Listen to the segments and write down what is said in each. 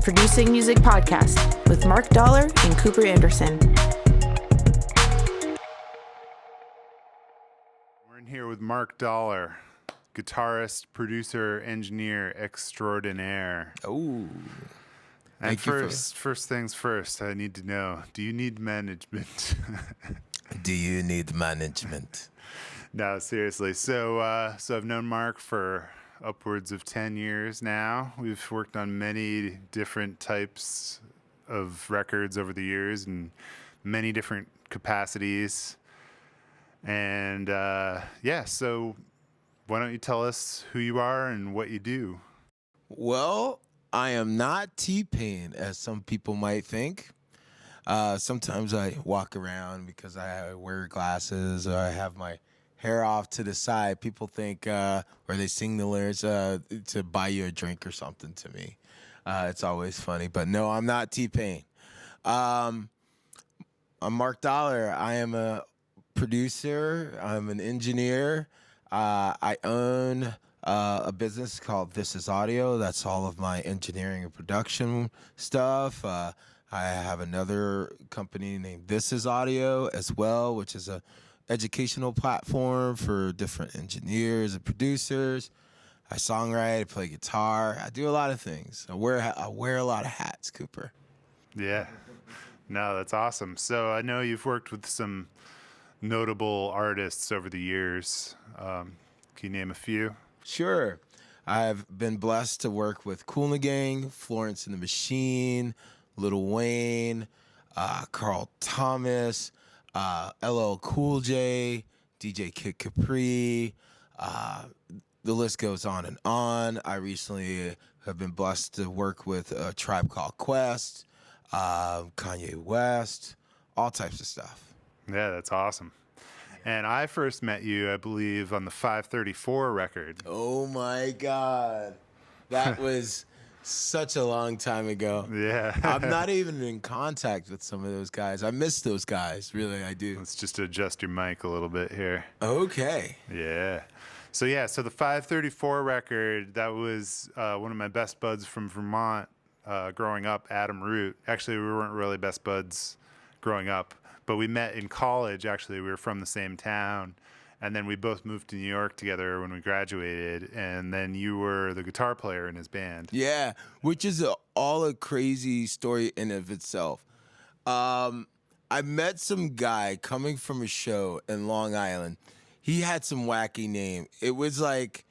Producing Music Podcast with Mark Dollar and Cooper Anderson. We're in here with Mark Dollar, guitarist, producer, engineer extraordinaire. Oh. And first things first, I need to know, do you need management? Do you need management? No, seriously. So I've known Mark for upwards of 10 years now. We've worked on many different types of records over the years in many different capacities. And so why don't you tell us who you are and what you do? Well, I am not T-Pain, as some people might think. Sometimes I walk around because I wear glasses or I have my hair off to the side. People think, or they sing the lyrics to buy you a drink or something to me. It's always funny. But no, I'm not T-Pain. I'm Mark Dollar. I am a producer. I'm an engineer. I own a business called This Is Audio. That's all of my engineering and production stuff. I have another company named This Is Audio as well, which is a educational platform for different engineers and producers. I songwrite, I play guitar. I do a lot of things. I wear a lot of hats, Cooper. Yeah. No, that's awesome. So I know you've worked with some notable artists over the years. Can you name a few? Sure. I've been blessed to work with Kool and the Gang, Florence and the Machine, Lil Wayne, Carl Thomas, LL Cool J, DJ Kid Capri. The list goes on and on. I recently have been blessed to work with a Tribe Called Quest, Kanye West, all types of stuff. Yeah, that's awesome. And I first met you, I believe, on the 534 record. Oh my God. That was such a long time ago. Yeah. I'm not even in contact with some of those guys. I miss those guys. Really, I do. Let's just adjust your mic a little bit here. Okay. Yeah. So the 534 record, that was one of my best buds from Vermont growing up, Adam Root. Actually, we weren't really best buds growing up, but we met in college. Actually, we were from the same town. And then we both moved to New York together when we graduated. And then you were the guitar player in his band. Yeah, which is all a crazy story in of itself. I met some guy coming from a show in Long Island. He had some wacky name. It was like,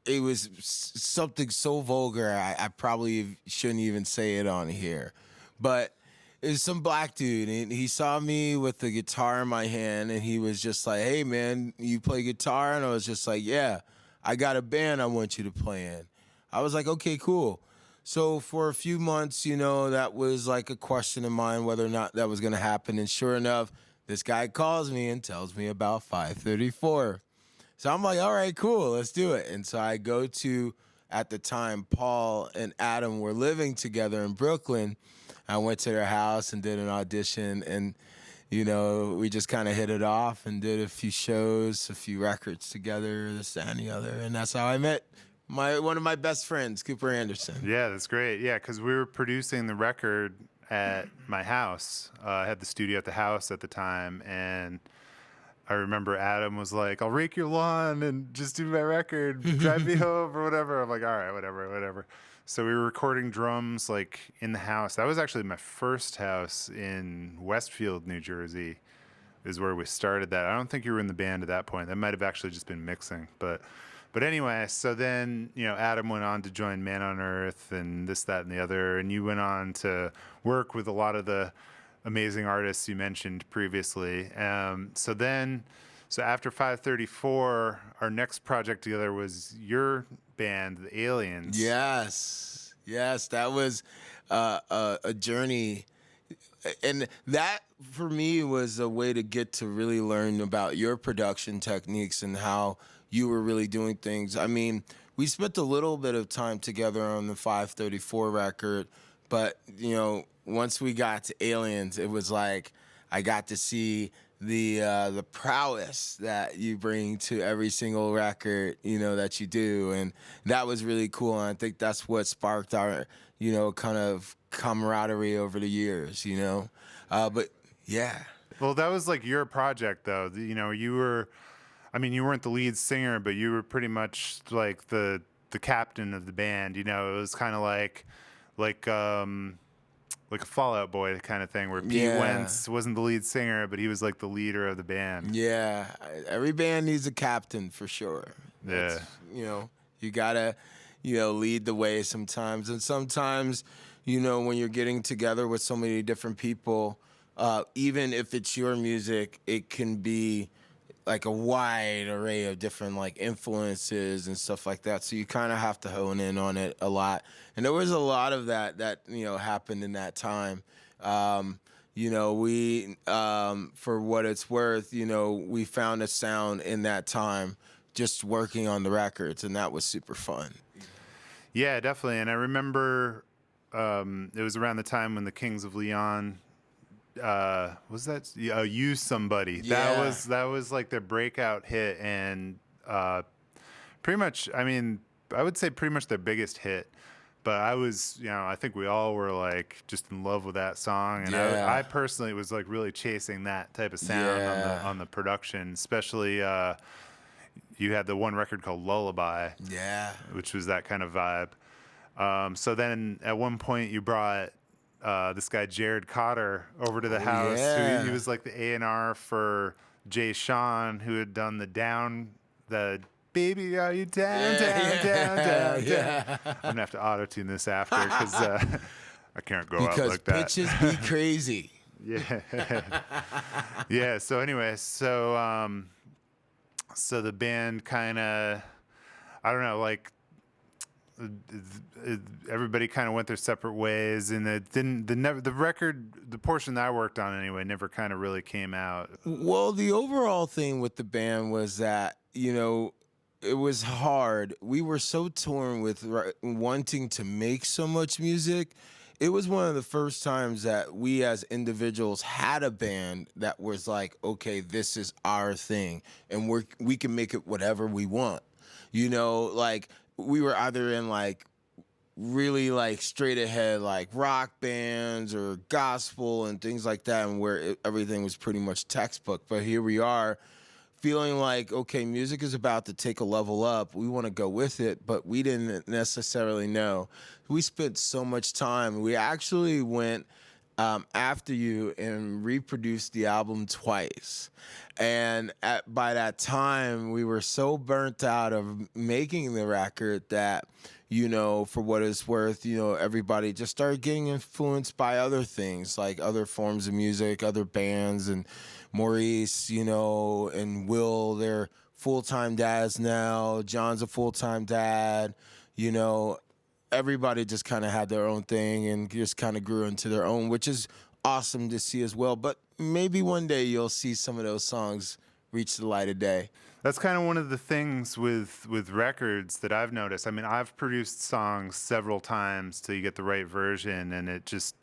it was something so vulgar, I probably shouldn't even say it on here. But it was some black dude, and he saw me with the guitar in my hand, and he was just like, hey, man, you play guitar? And I was just like, yeah, I got a band I want you to play in. I was like, okay, cool. So for a few months, that was like a question of mine whether or not that was going to happen. And sure enough, this guy calls me and tells me about 534. So I'm like, all right, cool, let's do it. And so I go to, at the time, Paul and Adam were living together in Brooklyn. I went to their house and did an audition, and, we just kind of hit it off and did a few shows, a few records together, this, that, and the other. And that's how I met one of my best friends, Cooper Anderson. Yeah, that's great. Yeah, because we were producing the record at my house. I had the studio at the house at the time, and I remember Adam was like, I'll rake your lawn and just do my record, drive me home or whatever. I'm like, all right, whatever. So we were recording drums like in the house. That was actually my first house in Westfield, New Jersey, is where we started that. I don't think you were in the band at that point. That might have actually just been mixing. But anyway, so then, Adam went on to join Man on Earth and this, that, and the other. And you went on to work with a lot of the amazing artists you mentioned previously. So after 534, our next project together was your band, The Aliens. Yes, that was a journey. And that, for me, was a way to get to really learn about your production techniques and how you were really doing things. I mean, we spent a little bit of time together on the 534 record, but, once we got to Aliens, it was like I got to see the prowess that you bring to every single record, that you do. And that was really cool. And I think that's what sparked our, kind of camaraderie over the years, but yeah. Well, that was like your project, though. You were, I mean, you weren't the lead singer, but you were pretty much like the captain of the band. It was kind of like a Fall Out Boy kind of thing, where Pete Wentz wasn't the lead singer, but he was like the leader of the band. Yeah, every band needs a captain for sure. Yeah. You gotta, lead the way sometimes. And sometimes, when you're getting together with so many different people, even if it's your music, it can be like a wide array of different like influences and stuff like that. So you kind of have to hone in on it a lot. And there was a lot of that happened in that time. We for what it's worth, we found a sound in that time just working on the records, and that was super fun. Yeah, definitely. And I remember it was around the time when the Kings of Leon was that Use Somebody. Yeah. That was like their breakout hit, and pretty much, I mean, I would say pretty much their biggest hit. But I was, I think we all were like just in love with that song, and I personally was like really chasing that type of sound on the production, especially you had the one record called Lullaby, which was that kind of vibe. So then at one point you brought this guy Jared Cotter over to the house. He was like the A&R for Jay Sean, who had done the Baby, Are You Down, down. I'm gonna have to auto-tune this after because I can't go out like that. Because pitches be crazy. Yeah. So anyway, so the band kind of, I don't know, like everybody kind of went their separate ways, and the record, the portion that I worked on anyway, never kind of really came out. Well, the overall thing with the band was that it was hard. We were so torn with wanting to make so much music. It was one of the first times that we as individuals had a band that was like, okay, this is our thing, and we can make it whatever we want. Like we were either in like really like straight ahead like rock bands or gospel and things like that, and where everything was pretty much textbook. But here we are, feeling like, okay, music is about to take a level up. We want to go with it, but we didn't necessarily know. We spent so much time. We actually went after you and reproduced the album twice. And by that time, we were so burnt out of making the record that, for what it's worth, everybody just started getting influenced by other things, like other forms of music, other bands, and Maurice, and Will, they're full-time dads now. John's a full-time dad. Everybody just kind of had their own thing and just kind of grew into their own, which is awesome to see as well. But maybe one day you'll see some of those songs reach the light of day. That's kind of one of the things with records that I've noticed. I mean, I've produced songs several times till you get the right version, and it just...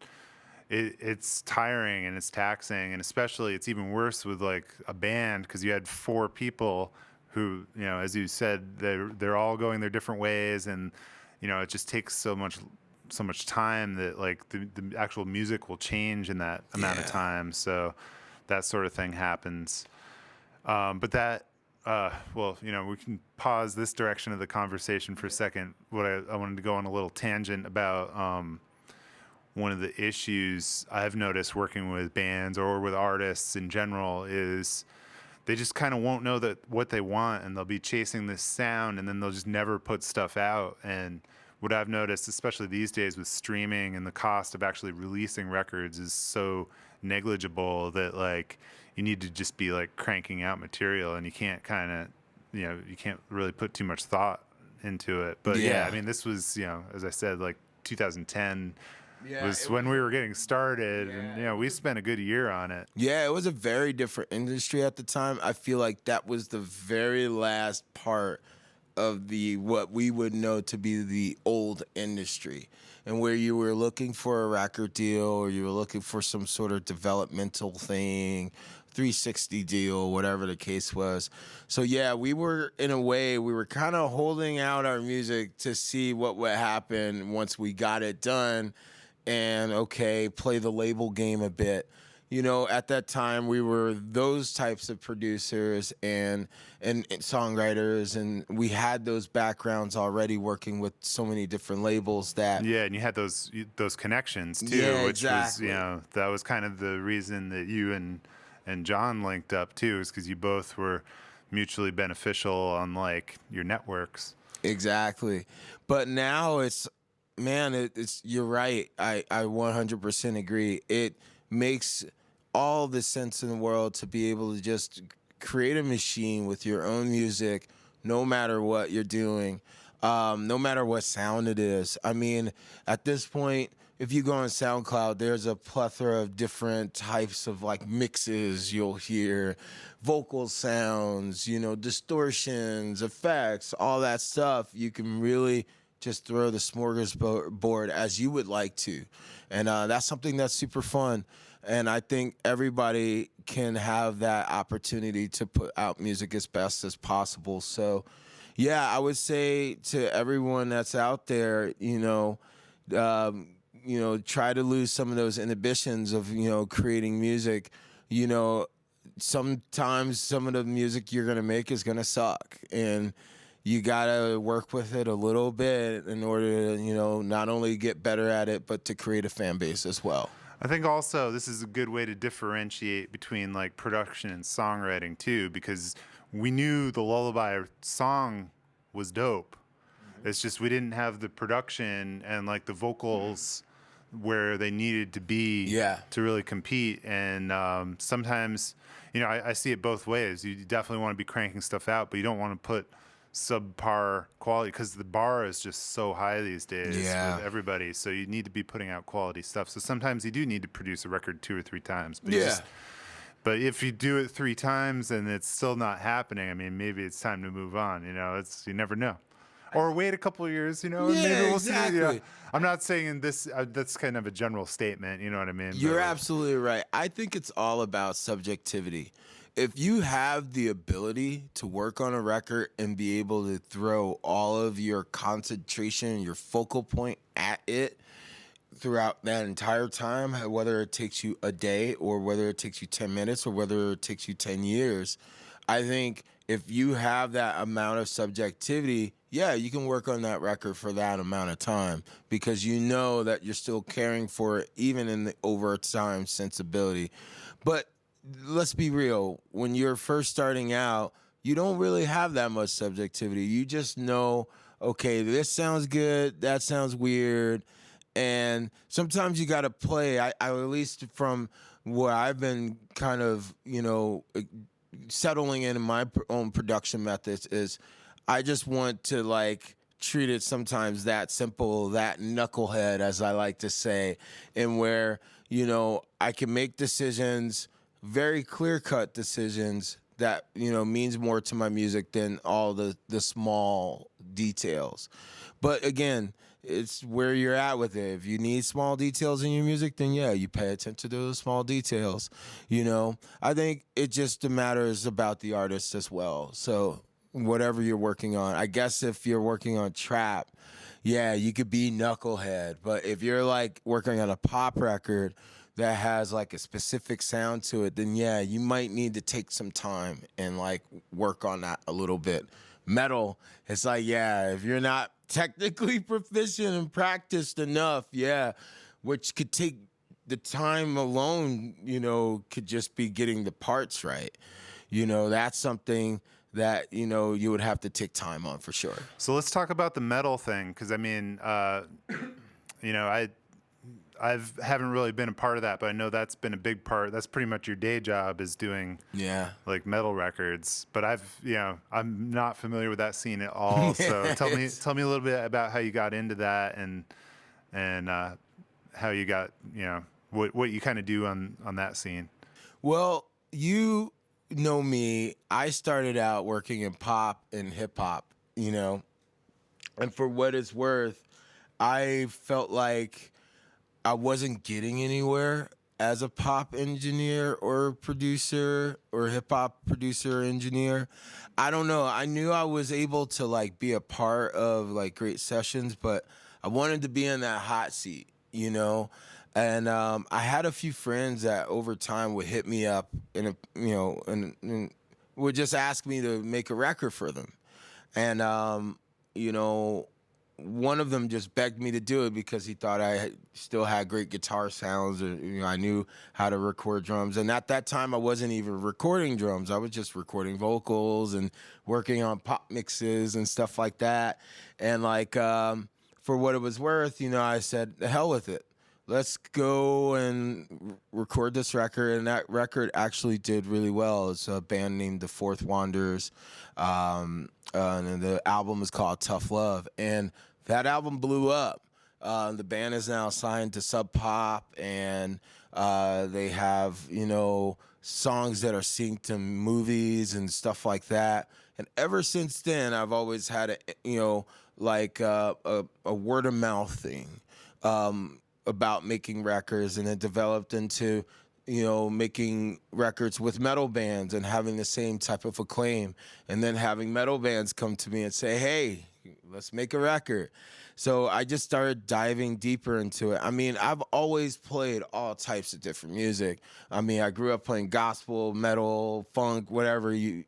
It's tiring and it's taxing, and especially it's even worse with like a band, because you had 4 people who, as you said, they're all going their different ways, and it just takes so much time that like the actual music will change in that amount of time. So that sort of thing happens. But that, we can pause this direction of the conversation for a second. What I wanted to go on a little tangent about. One of the issues I've noticed working with bands or with artists in general is they just kind of won't know what they want, and they'll be chasing this sound, and then they'll just never put stuff out. And what I've noticed, especially these days with streaming and the cost of actually releasing records is so negligible that like you need to just be like cranking out material, and you can't you can't really put too much thought into it. But yeah, I mean, this was, as I said, like 2010 was when we were getting started, and we spent a good year on it. Yeah, it was a very different industry at the time. I feel like that was the very last part of the what we would know to be the old industry, and where you were looking for a record deal or you were looking for some sort of developmental thing, 360 deal, whatever the case was. So yeah, we were kind of holding out our music to see what would happen once we got it done, and okay, play the label game a bit. You know, at that time we were those types of producers and songwriters, and we had those backgrounds already working with so many different labels that Yeah, and you had those connections too, Yeah, which exactly. was that was kind of the reason that you and John linked up too, is because you both were mutually beneficial on like your networks. Exactly. But now it's, man, it's you're right. I 100% agree. It makes all the sense in the world to be able to just create a machine with your own music, no matter what you're doing, no matter what sound it is. I mean, at this point, if you go on SoundCloud, there's a plethora of different types of like mixes you'll hear, vocal sounds, you know, distortions, effects, all that stuff. You can really just throw the smorgasbord as you would like to. And that's something that's super fun. And I think everybody can have that opportunity to put out music as best as possible. So, yeah, I would say to everyone that's out there, try to lose some of those inhibitions of, creating music. You know, sometimes some of the music you're going to make is going to suck. And you got to work with it a little bit in order to, not only get better at it, but to create a fan base as well. I think also this is a good way to differentiate between like production and songwriting too, because we knew the Lullaby song was dope. It's just we didn't have the production and like the vocals where they needed to be to really compete. And sometimes, I see it both ways. You definitely want to be cranking stuff out, but you don't want to put subpar quality because the bar is just so high these days with everybody. So you need to be putting out quality stuff. So sometimes you do need to produce a record 2 or 3 times. But but if you do it 3 times and it's still not happening, I mean, maybe it's time to move on. You never know. Or wait a couple of years, and maybe we'll see. I'm not saying this. That's kind of a general statement. You know what I mean? You're absolutely right. I think it's all about subjectivity. If you have the ability to work on a record and be able to throw all of your concentration, your focal point at it throughout that entire time, whether it takes you a day or whether it takes you 10 minutes or whether it takes you 10 years, I think if you have that amount of subjectivity, you can work on that record for that amount of time because you know that you're still caring for it, even in the overtime sensibility. But let's be real. When you're first starting out, you don't really have that much subjectivity. You just know, okay, this sounds good, that sounds weird. And sometimes you got to play. I at least from where I've been kind of, settling in my own production methods is I just want to like treat it sometimes that simple, that knucklehead, as I like to say, and where, I can make decisions, very clear-cut decisions that, means more to my music than all the small details. But again, it's where you're at with it. If you need small details in your music, then you pay attention to those small details. I think it just matters about the artist as well. So whatever you're working on, I guess if you're working on trap, you could be knucklehead. But if you're like working on a pop record that has like a specific sound to it, then you might need to take some time and like work on that a little bit. Metal, it's like, if you're not technically proficient and practiced enough, which could take the time alone, could just be getting the parts right. That's something that, you would have to take time on for sure. So let's talk about the metal thing. Cause I mean, I haven't really been a part of that, but I know that's been a big part. That's pretty much your day job is doing like metal records. But I'm not familiar with that scene at all. So tell me a little bit about how you got into that and how you got, what you kind of do on that scene. Well, you know me, I started out working in pop and hip hop you know. And for what it's worth, I felt like I wasn't getting anywhere as a pop engineer or producer or hip hop producer or engineer. I don't know. I knew I was able to like be a part of like great sessions, but I wanted to be in that hot seat, you know. And I had a few friends that over time would hit me up and would just ask me to make a record for them. And you know, one of them just begged me to do it because he thought still had great guitar sounds, or I knew how to record drums. And at that time, I wasn't even recording drums. I was just recording vocals and working on pop mixes and stuff like that. And like, for what it was worth, I said, the hell with it. Let's go and record this record. And that record actually did really well. It's a band named The Fourth Wanderers. And the album is called Tough Love. And that album blew up. The band is now signed to Sub Pop, and they have, songs that are synced to movies and stuff like that. And ever since then, I've always had a word of mouth thing about making records, and it developed into making records with metal bands and having the same type of acclaim, and then having metal bands come to me and say, hey, let's make a record. So I just started diving deeper into it. I mean, I've always played all types of different music. I mean, I grew up playing gospel, metal, funk, whatever you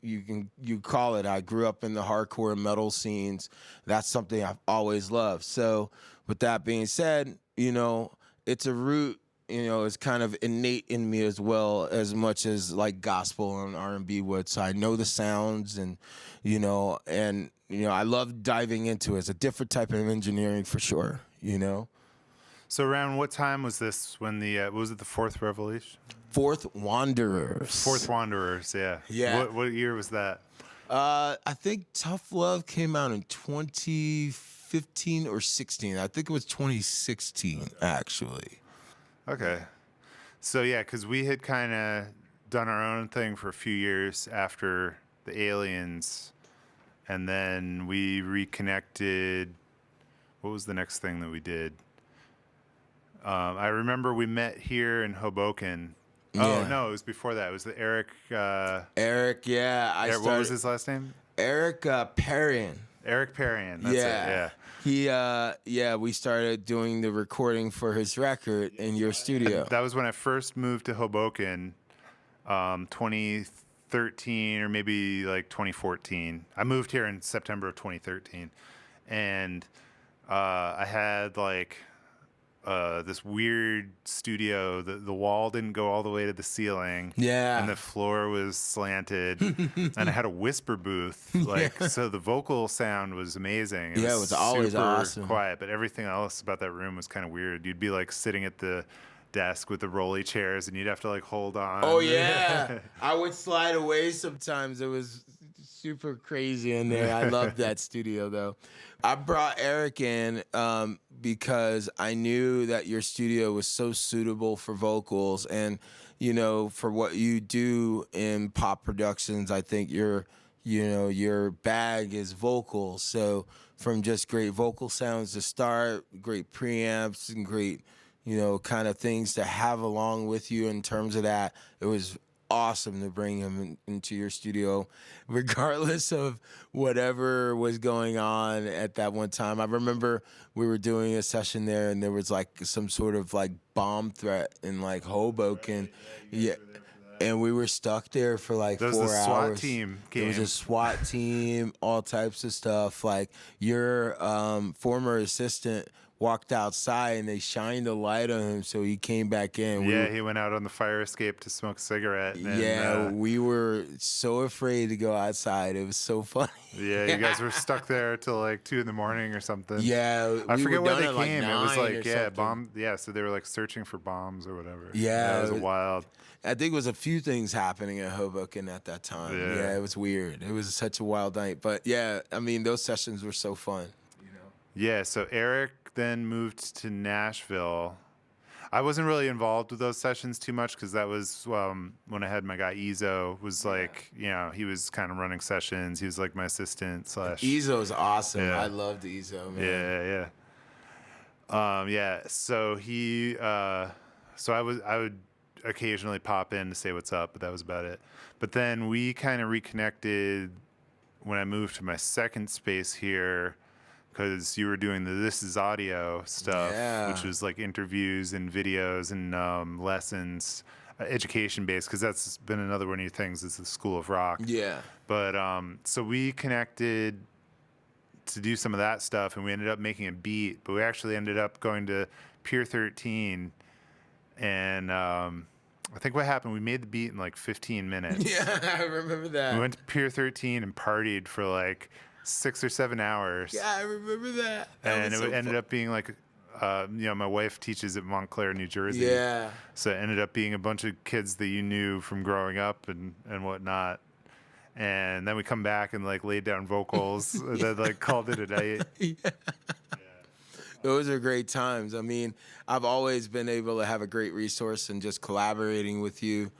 call it. I grew up in the hardcore metal scenes. That's something I've always loved. So with that being said, it's a root, it's kind of innate in me as well, as much as like gospel and R&B would. So I know the sounds, and I love diving into it. It's a different type of engineering for sure, So around what time was this when what was it, the Fourth Revolution? Fourth Wanderers. Fourth Wanderers, yeah. Yeah. What year was that? I think Tough Love came out in 2015 or 16. I think it was 2016, actually. Okay. So, yeah, because we had kind of done our own thing for a few years after the Aliens, and then we reconnected. What was the next thing that we did? I remember we met here in Hoboken. Yeah. Oh, no, it was before that. It was the Eric. Eric, yeah. What was his last name? Eric Perrian. Eric Perrian. That's it, yeah. We started doing the recording for his record in your studio. That was when I first moved to Hoboken, 2013 or maybe like 2014. I moved here in September of 2013, and I had like this weird studio. The wall didn't go all the way to the ceiling. Yeah. And the floor was slanted. And I had a whisper booth. So the vocal sound was amazing. It was always super awesome. quiet, but everything else about that room was kind of weird. You'd be like sitting at the desk with the rolly chairs, and you'd have to like hold on. Oh yeah. I would slide away sometimes. It was super crazy in there. I loved that studio though. I brought Eric in because I knew that your studio was so suitable for vocals, and for what you do in pop productions. I think your bag is vocals. So from just great vocal sounds to start, great preamps and great kind of things to have along with you in terms of that, it was awesome to bring him into your studio, regardless of whatever was going on at that one time. I remember we were doing a session there, and there was like some sort of like bomb threat in like Hoboken. Yeah. And we were stuck there for like 4 hours. There was a SWAT team. There was a SWAT team, all types of stuff. Like your former assistant walked outside, and they shined a light on him, so he came back in. He went out on the fire escape to smoke a cigarette. And, we were so afraid to go outside. It was so funny. Yeah, you guys were stuck there till like 2 a.m. or something. Yeah, I forget why they came. Like it was like bomb. Yeah, so they were like searching for bombs or whatever. Yeah, it was wild. I think it was a few things happening in Hoboken at that time. Yeah, it was weird. It was such a wild night. But yeah, I mean, those sessions were so fun. Yeah, so Eric then moved to Nashville. I wasn't really involved with those sessions too much because that was when I had my guy Ezo. Was like, you know, he was kind of running sessions. He was like my assistant slash. Ezo's awesome. Yeah. I loved Ezo, man. Yeah. So he, so I would occasionally pop in to say what's up, but that was about it. But then we kind of reconnected when I moved to my second space here, because you were doing the This Is Audio stuff, Yeah. which was like interviews and videos and lessons, education based, because that's been another one of your things is the School of Rock. Yeah. But so we connected to do some of that stuff, and we ended up making a beat, but we actually ended up going to Pier 13, and I think what happened, we made the beat in like 15 minutes. Yeah, I remember that. We went to Pier 13 and partied for like 6 or 7 hours. Yeah, I remember that. And it ended up being like, you know, my wife teaches at Montclair, New Jersey. Yeah. So it ended up being a bunch of kids that you knew from growing up and whatnot. And then we come back and like laid down vocals and then like called it a night. Those are great times. I mean, I've always been able to have a great resource and just collaborating with you.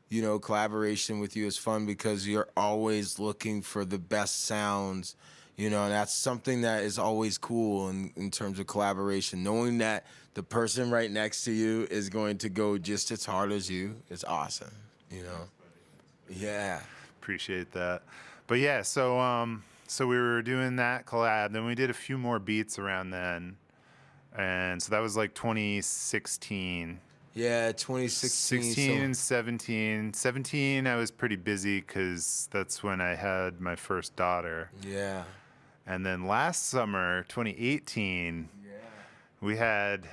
You know, collaboration with you is fun because you're always looking for the best sounds, you know, and that's something that is always cool in terms of collaboration. Knowing that the person right next to you is going to go just as hard as you is awesome, you know? Yeah. Appreciate that. But yeah, so we were doing that collab. Then we did a few more beats around then. And so that was like 2016. Yeah, 2016. 16 and 17. 17, I was pretty busy because that's when I had my first daughter. Yeah. And then last summer, 2018, we had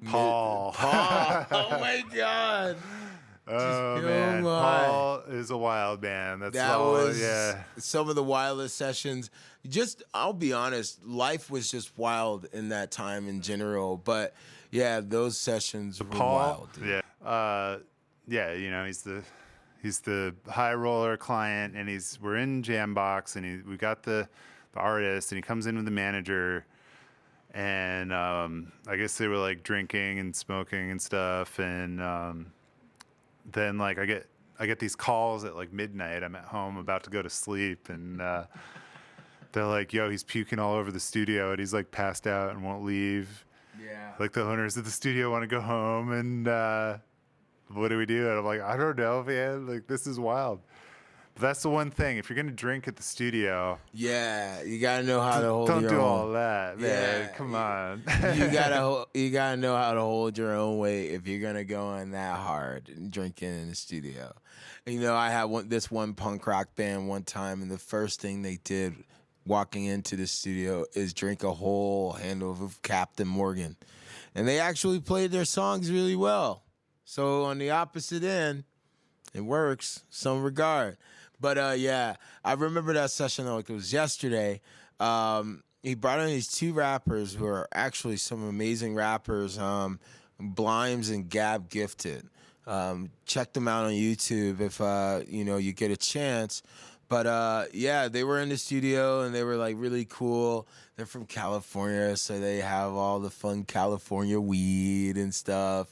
Paul. Paul. Oh, my God. Oh, man. my. Paul is a wild man. That's That all. was Yeah. some of the wildest sessions. Just, I'll be honest, life was just wild in that time in general. But yeah, those sessions were Paul, wild. Dude. yeah, you know, he's the high roller client, and we're in Jambox, and we got the artist, and he comes in with the manager, and I guess they were like drinking and smoking and stuff, and then like I get these calls at like midnight. I'm at home about to go to sleep, and they're like, "Yo, he's puking all over the studio, and he's like passed out and won't leave." Yeah. Like the owners of the studio want to go home, and what do we do? And I'm like, I don't know, man. Like, this is wild. But that's the one thing. If you're gonna drink at the studio, Yeah, you gotta know how to hold don't your do own. all that, man. Yeah. Come on. You gotta know how to hold your own weight if you're gonna go in that hard and drinking in the studio. And, you know, I had this one punk rock band one time, and the first thing they did walking into the studio is drink a whole handle of Captain Morgan, and they actually played their songs really well. So on the opposite end, it works some regard. But yeah, I remember that session like it was yesterday. He brought in these two rappers who are actually some amazing rappers, Blimes and Gab Gifted. Check them out on YouTube if you know, you get a chance. But yeah, they were in the studio and they were like really cool. They're from California, so they have all the fun California weed and stuff.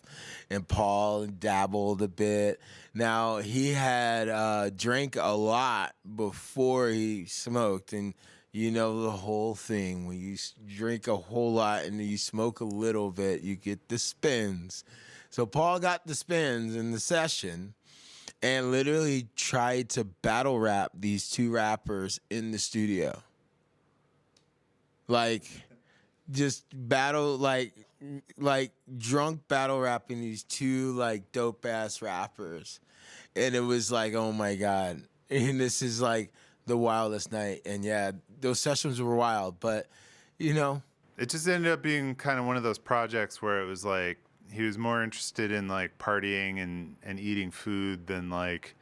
And Paul dabbled a bit. Now, he had drank a lot before he smoked. And you know the whole thing. When you drink a whole lot and you smoke a little bit, you get the spins. So Paul got the spins in the session and literally tried to battle rap these two rappers in the studio. Like, just battle, like drunk battle rapping these two, like, dope-ass rappers. And it was like, oh, my God. And this is, like, the wildest night. And, yeah, those sessions were wild. But, you know. It just ended up being kind of one of those projects where it was like, he was more interested in like partying and eating food than like,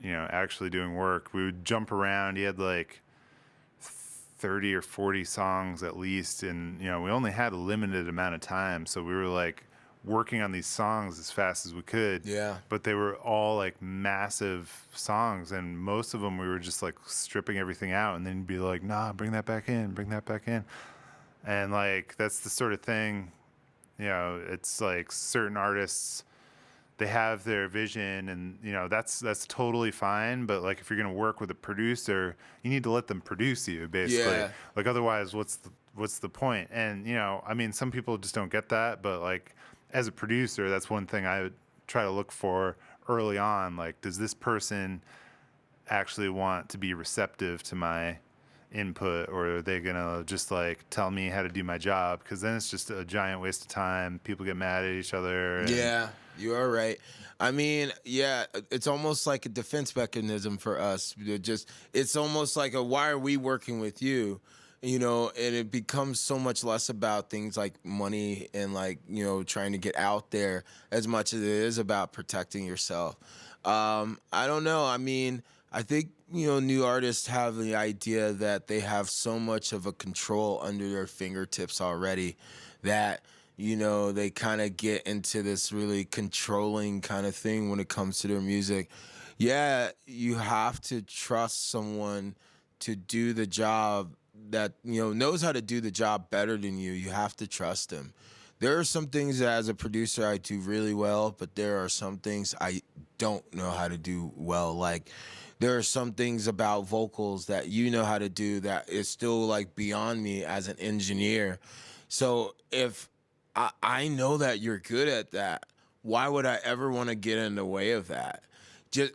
you know, actually doing work. We would jump around. He had like 30 or 40 songs at least. And, you know, we only had a limited amount of time. So we were like working on these songs as fast as we could. Yeah. But they were all like massive songs. And most of them we were just like stripping everything out. And then you'd be like, nah, bring that back in, bring that back in. And like, that's the sort of thing You know, it's like certain artists, they have their vision, and you know that's totally fine. But like if you're gonna work with a producer, you need to let them produce you, basically. Yeah. Like otherwise, what's the point? And you know, I mean, some people just don't get that. But like as a producer, that's one thing I would try to look for early on. Like, does this person actually want to be receptive to my input, or are they gonna just like tell me how to do my job? Because then it's just a giant waste of time. People get mad at each other. And Yeah, you are right. I mean, yeah, it's almost like a defense mechanism for us. It's almost like why are we working with you? You know, and it becomes so much less about things like money and like, you know, trying to get out there as much as it is about protecting yourself. I don't know. I mean, I think, you know, new artists have the idea that they have so much of a control under their fingertips already that, you know, they kind of get into this really controlling kind of thing when it comes to their music. Yeah, you have to trust someone to do the job that, you know, knows how to do the job better than you. You have to trust them. There are some things that as a producer I do really well, but there are some things I don't know how to do well. Like there are some things about vocals that you know how to do that is still like beyond me as an engineer. So if I know that you're good at that, why would I ever want to get in the way of that?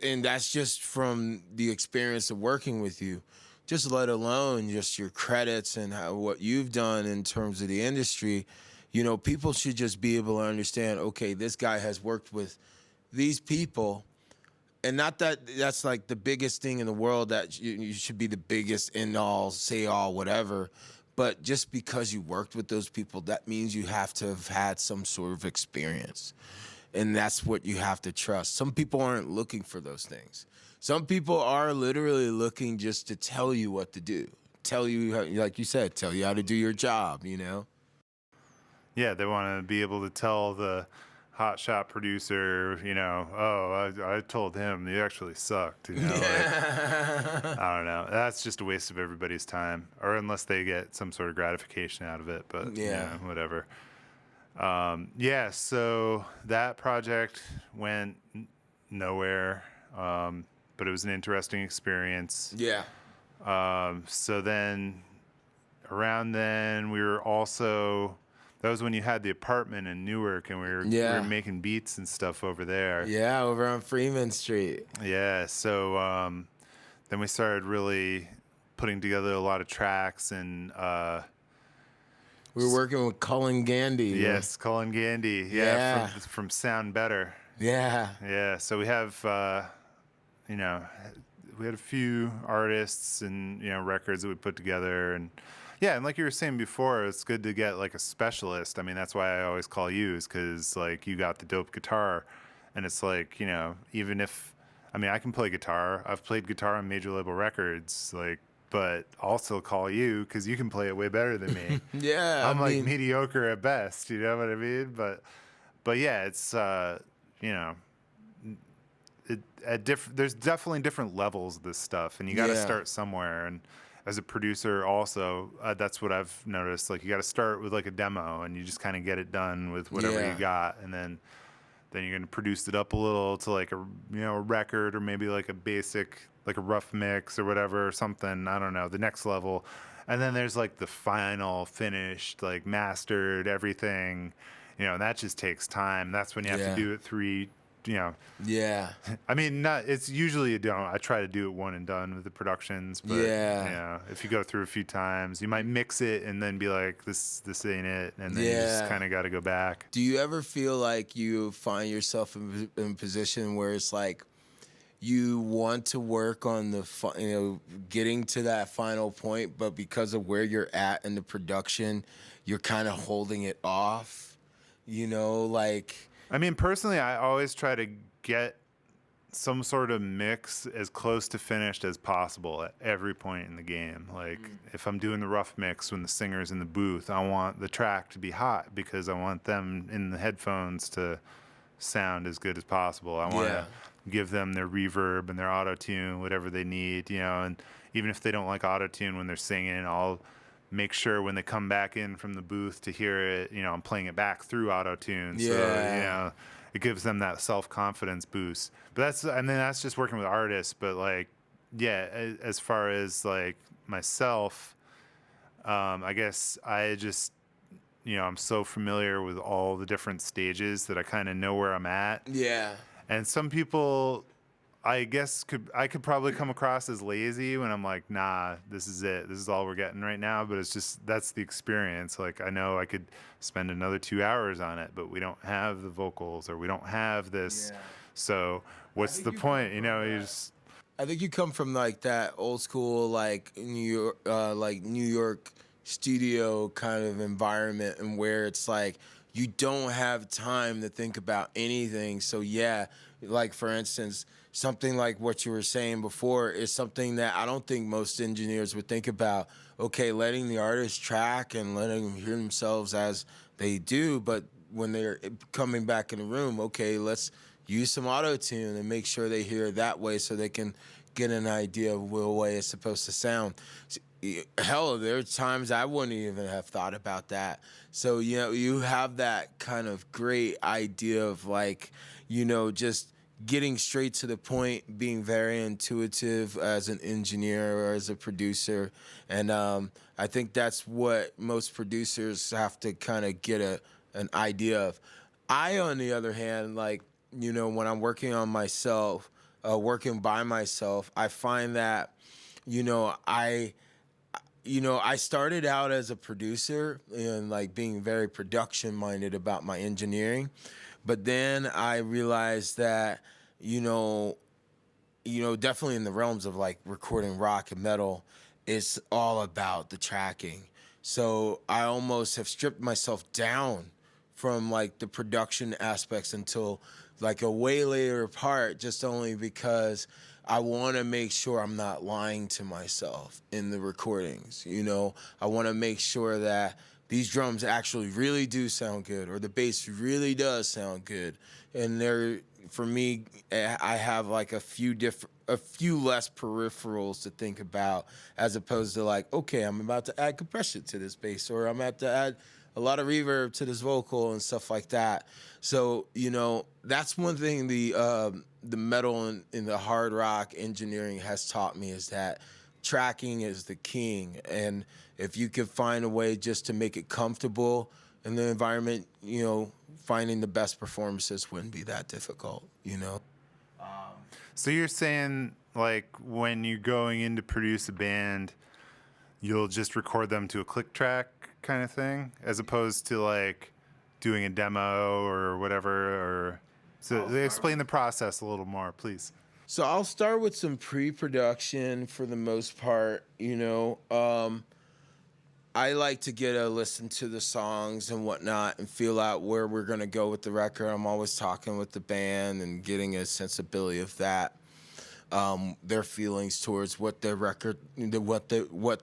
And that's just from the experience of working with you. Just let alone just your credits and what you've done in terms of the industry. You know, people should just be able to understand, okay, this guy has worked with these people. And not that that's like the biggest thing in the world, that you should be the biggest end all, say all, whatever. But just because you worked with those people, that means you have to have had some sort of experience. And that's what you have to trust. Some people aren't looking for those things. Some people are literally looking just to tell you what to do. Tell you, like you said, tell you how to do your job, you know? yeah, they want to be able to tell the hotshot producer, you know, oh, I told him he actually sucked. You know, like, I don't know. That's just a waste of everybody's time, or unless they get some sort of gratification out of it. But Yeah. whatever. Yeah, so that project went nowhere, but it was an interesting experience. Yeah. So then, around then, we were also, that was when you had the apartment in Newark, and we were making beats and stuff over there. Yeah, over on Freeman Street. Yeah, so then we started really putting together a lot of tracks, and We were working with Cullen Gandy. yes, Colin Gandy, Yeah. from Sound Better. Yeah. Yeah, so we have, you know, we had a few artists and, you know, records that we put together. And yeah, and like you were saying before, it's good to get like a specialist. I mean, that's why I always call you, is because like you got the dope guitar. And it's like, you know, even if, I mean, I can play guitar. I've played guitar on major label records, like, but also call you because you can play it way better than me. Yeah. I'm like mediocre at best, you know what I mean? But yeah, it's you know, there's definitely different levels of this stuff, and you got to start somewhere. And as a producer, also, that's what I've noticed. Like, you got to start with like a demo, and you just kind of get it done with whatever you got, and then you're gonna produce it up a little to like a a record, or maybe like a basic, like a rough mix or whatever, or something. I don't know, the next level. And then there's like the final finished, like mastered everything, and that just takes time. That's when you have to do it three, Yeah. I mean, it's usually you don't. I try to do it one and done with the productions, but if you go through a few times, you might mix it and then be like, this ain't it, and then you just kind of got to go back. Do you ever feel like you find yourself in a position where it's like you want to work on the getting to that final point, but because of where you're at in the production, you're kind of holding it off? Like. I mean, personally, I always try to get some sort of mix as close to finished as possible at every point in the game. Like, if I'm doing the rough mix when the singer's in the booth, I want the track to be hot because I want them in the headphones to sound as good as possible. I want to give them their reverb and their auto-tune, whatever they need, and even if they don't like auto-tune when they're singing, I'll make sure when they come back in from the booth to hear it, I'm playing it back through auto-tune. So, Yeah. it gives them that self-confidence boost. But that's just working with artists. But like, yeah, as far as like myself, I guess I just, I'm so familiar with all the different stages that I kind of know where I'm at. Yeah. And some people, I guess, I could probably come across as lazy when I'm like, nah, this is it. This is all we're getting right now. But it's just, that's the experience. Like, I know I could spend another 2 hours on it, but we don't have the vocals or we don't have this. Yeah. So what's the point? You just. I think you come from like that old school, like New York studio kind of environment, and where it's like you don't have time to think about anything. So yeah, like for instance, something like what you were saying before is something that I don't think most engineers would think about. Okay, letting the artist track and letting them hear themselves as they do, but when they're coming back in the room, okay, let's use some auto-tune and make sure they hear it that way so they can get an idea of the way it's supposed to sound. Hell, there are times I wouldn't even have thought about that. So, you have that kind of great idea of like, just getting straight to the point, being very intuitive as an engineer or as a producer. And I think that's what most producers have to kind of get an idea of. I, on the other hand, like, when I'm working on myself, working by myself, I find that, I started out as a producer and like being very production minded about my engineering. But then I realized that, definitely in the realms of like recording rock and metal, it's all about the tracking. So I almost have stripped myself down from like the production aspects until like a way later part, just only because I want to make sure I'm not lying to myself in the recordings. I want to make sure that these drums actually really do sound good, or the bass really does sound good. And for me, I have like a few less peripherals to think about, as opposed to like, okay, I'm about to add compression to this bass, or I'm about to add a lot of reverb to this vocal and stuff like that. So, that's one thing the metal and the hard rock engineering has taught me, is that tracking is the king. And if you could find a way just to make it comfortable in the environment, finding the best performances wouldn't be that difficult, So you're saying, like, when you're going in to produce a band, you'll just record them to a click track kind of thing, as opposed to like doing a demo or whatever? Or so explain the process a little more, please. So I'll start with some pre-production for the most part. I like to get a listen to the songs and whatnot and feel out where we're gonna go with the record. I'm always talking with the band and getting a sensibility of that, their feelings towards what their record, what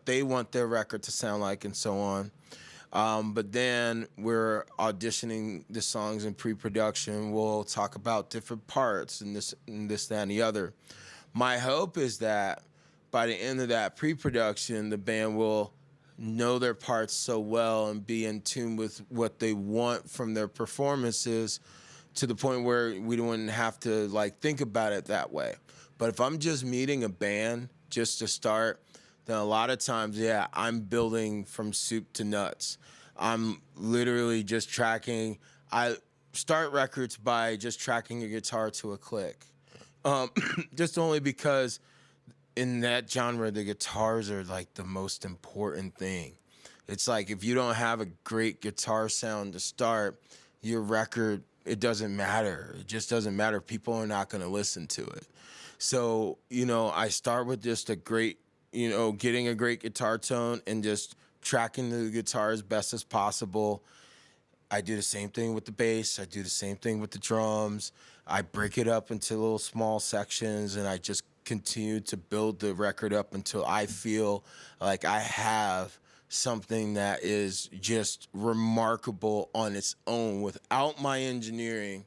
they want their record to sound like, and so on. But then we're auditioning the songs in pre-production. We'll talk about different parts and this, that, and the other. My hope is that by the end of that pre-production, the band will know their parts so well and be in tune with what they want from their performances, to the point where we don't have to like think about it that way. But if I'm just meeting a band just to start, then a lot of times, yeah, I'm building from soup to nuts. I'm literally just tracking. I start records by just tracking a guitar to a click. Just only because in that genre, the guitars are like the most important thing. It's like if you don't have a great guitar sound to start, your record, it doesn't matter. It just doesn't matter. People are not going to listen to it. So, I start with just a great, getting a great guitar tone and just tracking the guitar as best as possible. I do the same thing with the bass. I do the same thing with the drums. I break it up into little small sections, and I just continue to build the record up until I feel like I have something that is just remarkable on its own without my engineering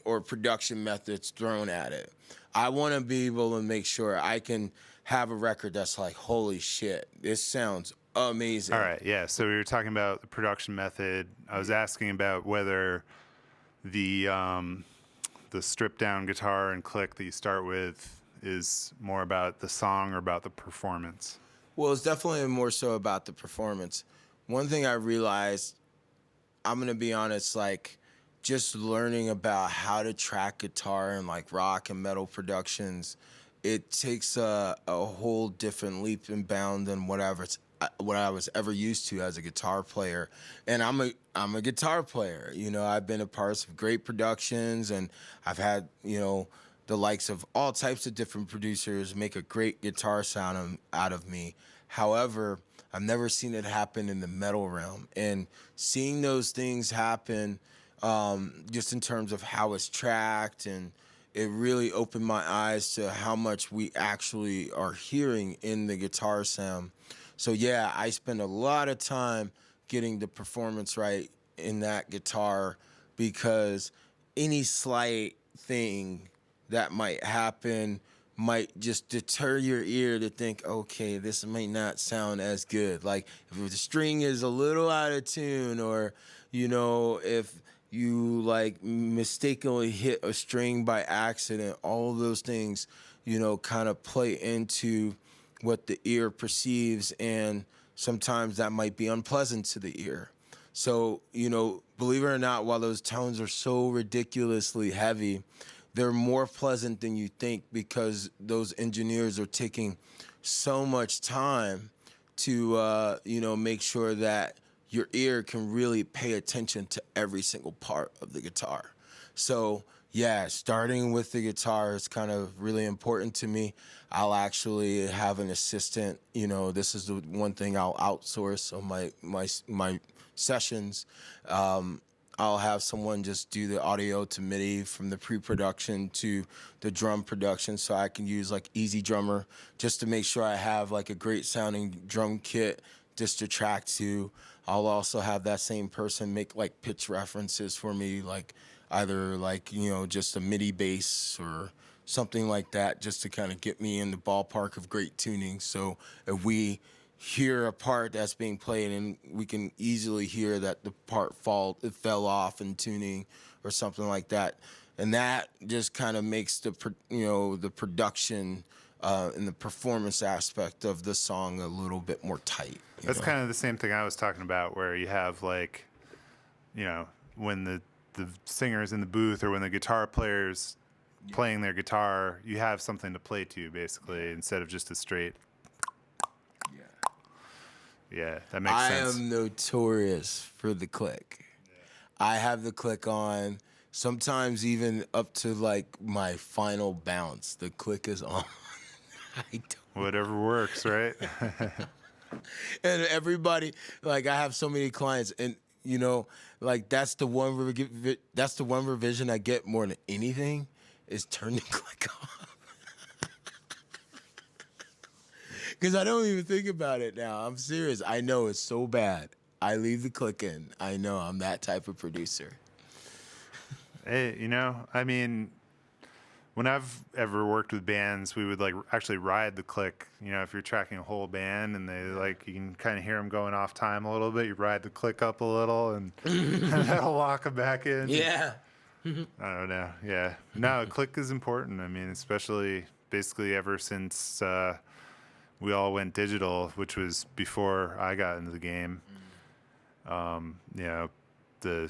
or production methods thrown at it. I want to be able to make sure I can have a record that's like, holy shit, this sounds Amazing. All right, yeah. So we were talking about the production method. I was asking about whether the stripped down guitar and click that you start with is more about the song or about the performance. Well, it's definitely more so about the performance. One thing I realized, I'm gonna be honest, like just learning about how to track guitar and like rock and metal productions, it takes a whole different leap and bound than what I was ever used to as a guitar player. And I'm a guitar player. You know, I've been a part of great productions, and I've had, you know, the likes of all types of different producers make a great guitar sound out of me. However, I've never seen it happen in the metal realm. And seeing those things happen, just in terms of how it's tracked, and it really opened my eyes to how much we actually are hearing in the guitar sound. So yeah, I spend a lot of time getting the performance right in that guitar, because any slight thing that might happen might just deter your ear to think, okay, this might not sound as good. Like if the string is a little out of tune, or, you know, if you like mistakenly hit a string by accident, all of those things, you know, kind of play into what the ear perceives, and sometimes that might be unpleasant to the ear. So, you know, believe it or not, while those tones are so ridiculously heavy, they're more pleasant than you think, because those engineers are taking so much time to, you know, make sure that your ear can really pay attention to every single part of the guitar. So, yeah, starting with the guitar is kind of really important to me. I'll actually have an assistant. You know, this is the one thing I'll outsource on my sessions. I'll have someone just do the audio to MIDI from the pre-production to the drum production, so I can use like Easy Drummer just to make sure I have like a great sounding drum kit just to track to. I'll also have that same person make like pitch references for me, like either like, you know, just a MIDI bass or something like that, just to kind of get me in the ballpark of great tuning. So if we hear a part that's being played and we can easily hear that the part it fell off in tuning or something like that, and that just kind of makes the production and the performance aspect of the song a little bit more tight. That's kind of the same thing I was talking about, where you have like, you know, when the singer's in the booth or when the guitar player's playing their guitar, you have something to play to basically, instead of just a straight. Yeah, that makes sense. I am notorious for the click. Yeah. I have the click on, sometimes even up to like my final bounce. The click is on. Whatever works, right? And everybody, like I have so many clients, and you know, like that's the one revision I get more than anything, is turn the click off. Because I don't even think about it now. I'm serious. I know it's so bad. I leave the click in. I know I'm that type of producer. Hey, you know, I mean, when I've ever worked with bands, we would like actually ride the click. You know, if you're tracking a whole band and they like, you can kind of hear them going off time a little bit. You ride the click up a little, and that'll lock them back in. Yeah. I don't know. Yeah. No, click is important. I mean, especially basically ever since we all went digital, which was before I got into the game. You know, the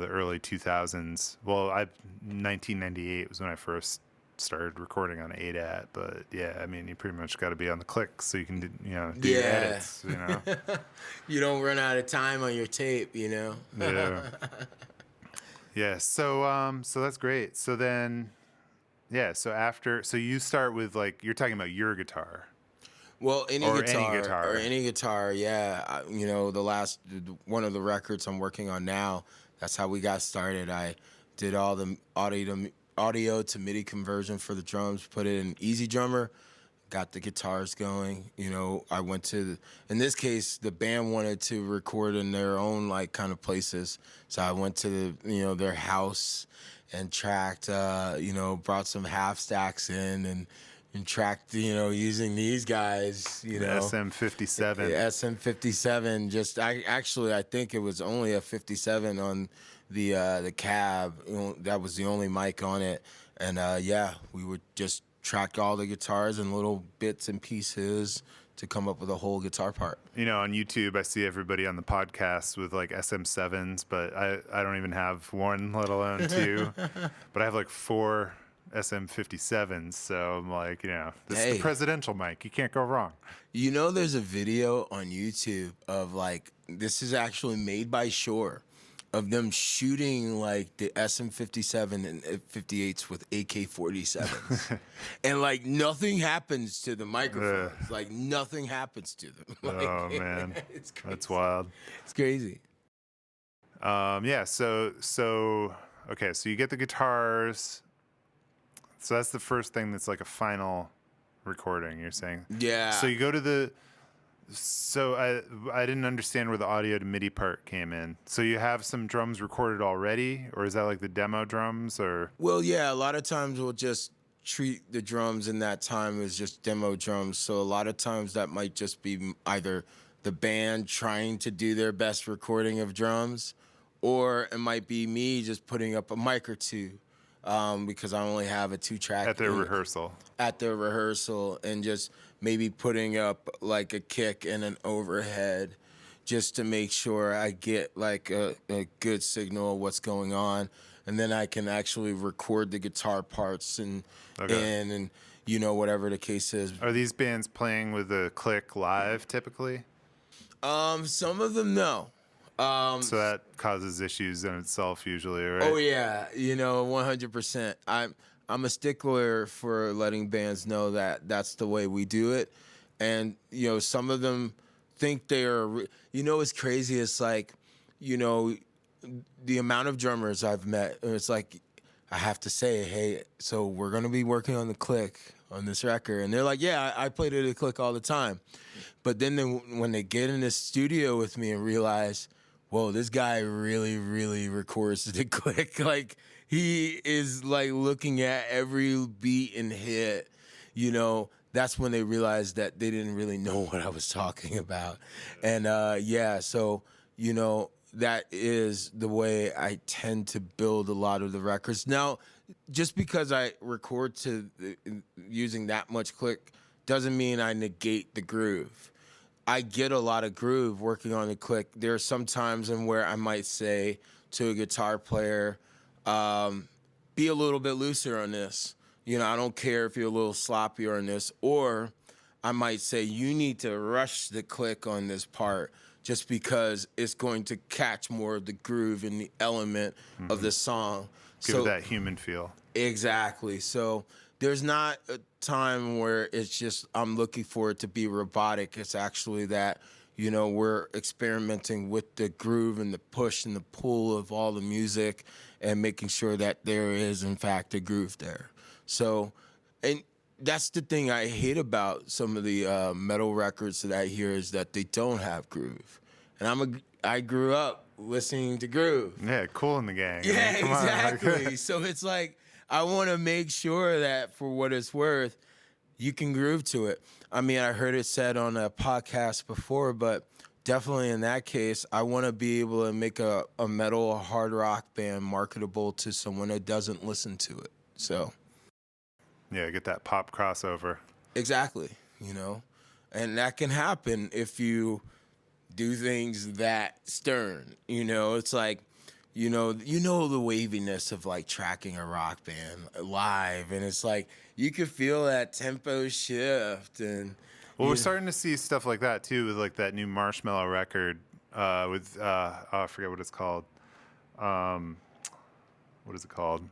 early 2000s. Well, 1998 was when I first started recording on ADAT. But yeah, I mean, you pretty much got to be on the click so you can do your edits. You know, you don't run out of time on your tape. You know. Yeah. Yeah. So that's great. So then, yeah. So you start with like, you're talking about your guitar. Well, any guitar, yeah. You know, one of the records I'm working on now, that's how we got started. I did all the audio to MIDI conversion for the drums, put it in Easy Drummer, got the guitars going. You know, I went to, in this case, the band wanted to record in their own like kind of places. So I went to their house and tracked, brought some half stacks in, and and tracked, using these guys, SM57. The SM57. I think it was only a 57 on the cab. That was the only mic on it, and we would just track all the guitars and little bits and pieces to come up with a whole guitar part. On YouTube, I see everybody on the podcast with like SM7s, but I don't even have one, let alone two. But I have like 4 SM57s, so I'm like, this is the presidential mic. You can't go wrong. There's a video on YouTube of like, this is actually made by Shure, of them shooting like the SM57 and 58s with AK-47s. And like nothing happens to the microphones. Like nothing happens to them. Oh man. It's crazy. That's wild. It's crazy. Okay, so you get the guitars. So that's the first thing that's like a final recording, you're saying? Yeah. So you go to So I didn't understand where the audio to MIDI part came in. So you have some drums recorded already, or is that like the demo drums, or? Well, yeah, a lot of times we'll just treat the drums in that time as just demo drums. So a lot of times that might just be either the band trying to do their best recording of drums, or it might be me just putting up a mic or two. Because I only have a 2-track at their rehearsal. At their rehearsal, and just maybe putting up like a kick and an overhead, just to make sure I get like a good signal of what's going on, and then I can actually record the guitar parts and whatever the case is. Are these bands playing with a click live typically? Some of them no. So that causes issues in itself usually, right? Oh yeah, 100%. I'm a stickler for letting bands know that that's the way we do it, and some of them think they are. It's crazy. It's like, the amount of drummers I've met. It's like I have to say, hey, so we're gonna be working on the click on this record, and they're like, yeah, I played it a click all the time, but then when they get in the studio with me and realize, whoa, this guy really, really records the click. Like, he is, like, looking at every beat and hit, that's when they realized that they didn't really know what I was talking about. And, so, that is the way I tend to build a lot of the records. Now, just because I record using that much click doesn't mean I negate the groove. I get a lot of groove working on the click. There are some times in where I might say to a guitar player, be a little bit looser on this. I don't care if you're a little sloppier on this. Or I might say, you need to rush the click on this part just because it's going to catch more of the groove and the element of the song. Give it that human feel. Exactly. So there's not a time where it's just I'm looking for it to be robotic. It's actually that, we're experimenting with the groove and the push and the pull of all the music and making sure that there is, in fact, a groove there. So, and that's the thing I hate about some of the metal records that I hear is that they don't have groove. And I grew up listening to groove. Yeah, Cool in the Gang. Yeah, Come on. exactly. So it's like, I want to make sure that for what it's worth, you can groove to it. I mean, I heard it said on a podcast before, but definitely in that case, I want to be able to make a metal or hard rock band marketable to someone that doesn't listen to it. So, yeah, get that pop crossover. Exactly, and that can happen if you do things that stern. It's like, the waviness of like tracking a rock band live, and it's like you can feel that tempo shift. And well, we're starting to see stuff like that too with like that new Marshmello record with I forget what it's called. What is it called?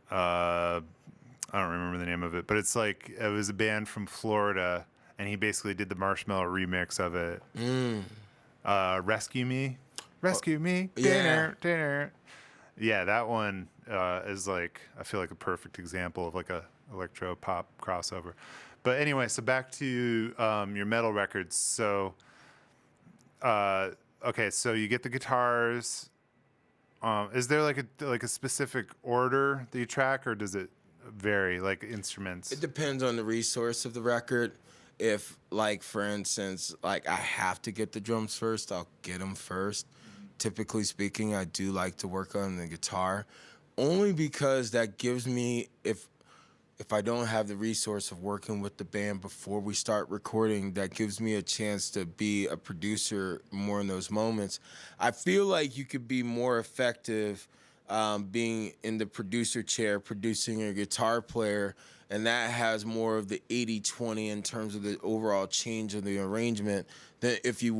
I don't remember the name of it, but it's like it was a band from Florida, and he basically did the Marshmello remix of it. Rescue Me. Rescue Me. Dinner, Yeah. dinner. Yeah, that one is like, I feel like a perfect example of like a electro pop crossover. But anyway, so back to your metal records. So, okay, so you get the guitars. Is there like a specific order that you track, or does it vary, like instruments? It depends on the resource of the record. If, like, for instance, like I have to get the drums first, I'll get them first. Typically speaking, I do like to work on the guitar, only because that gives me, if I don't have the resource of working with the band before we start recording, that gives me a chance to be a producer more in those moments. I feel like you could be more effective being in the producer chair, producing a guitar player, and that has more of the 80-20 in terms of the overall change of the arrangement than if you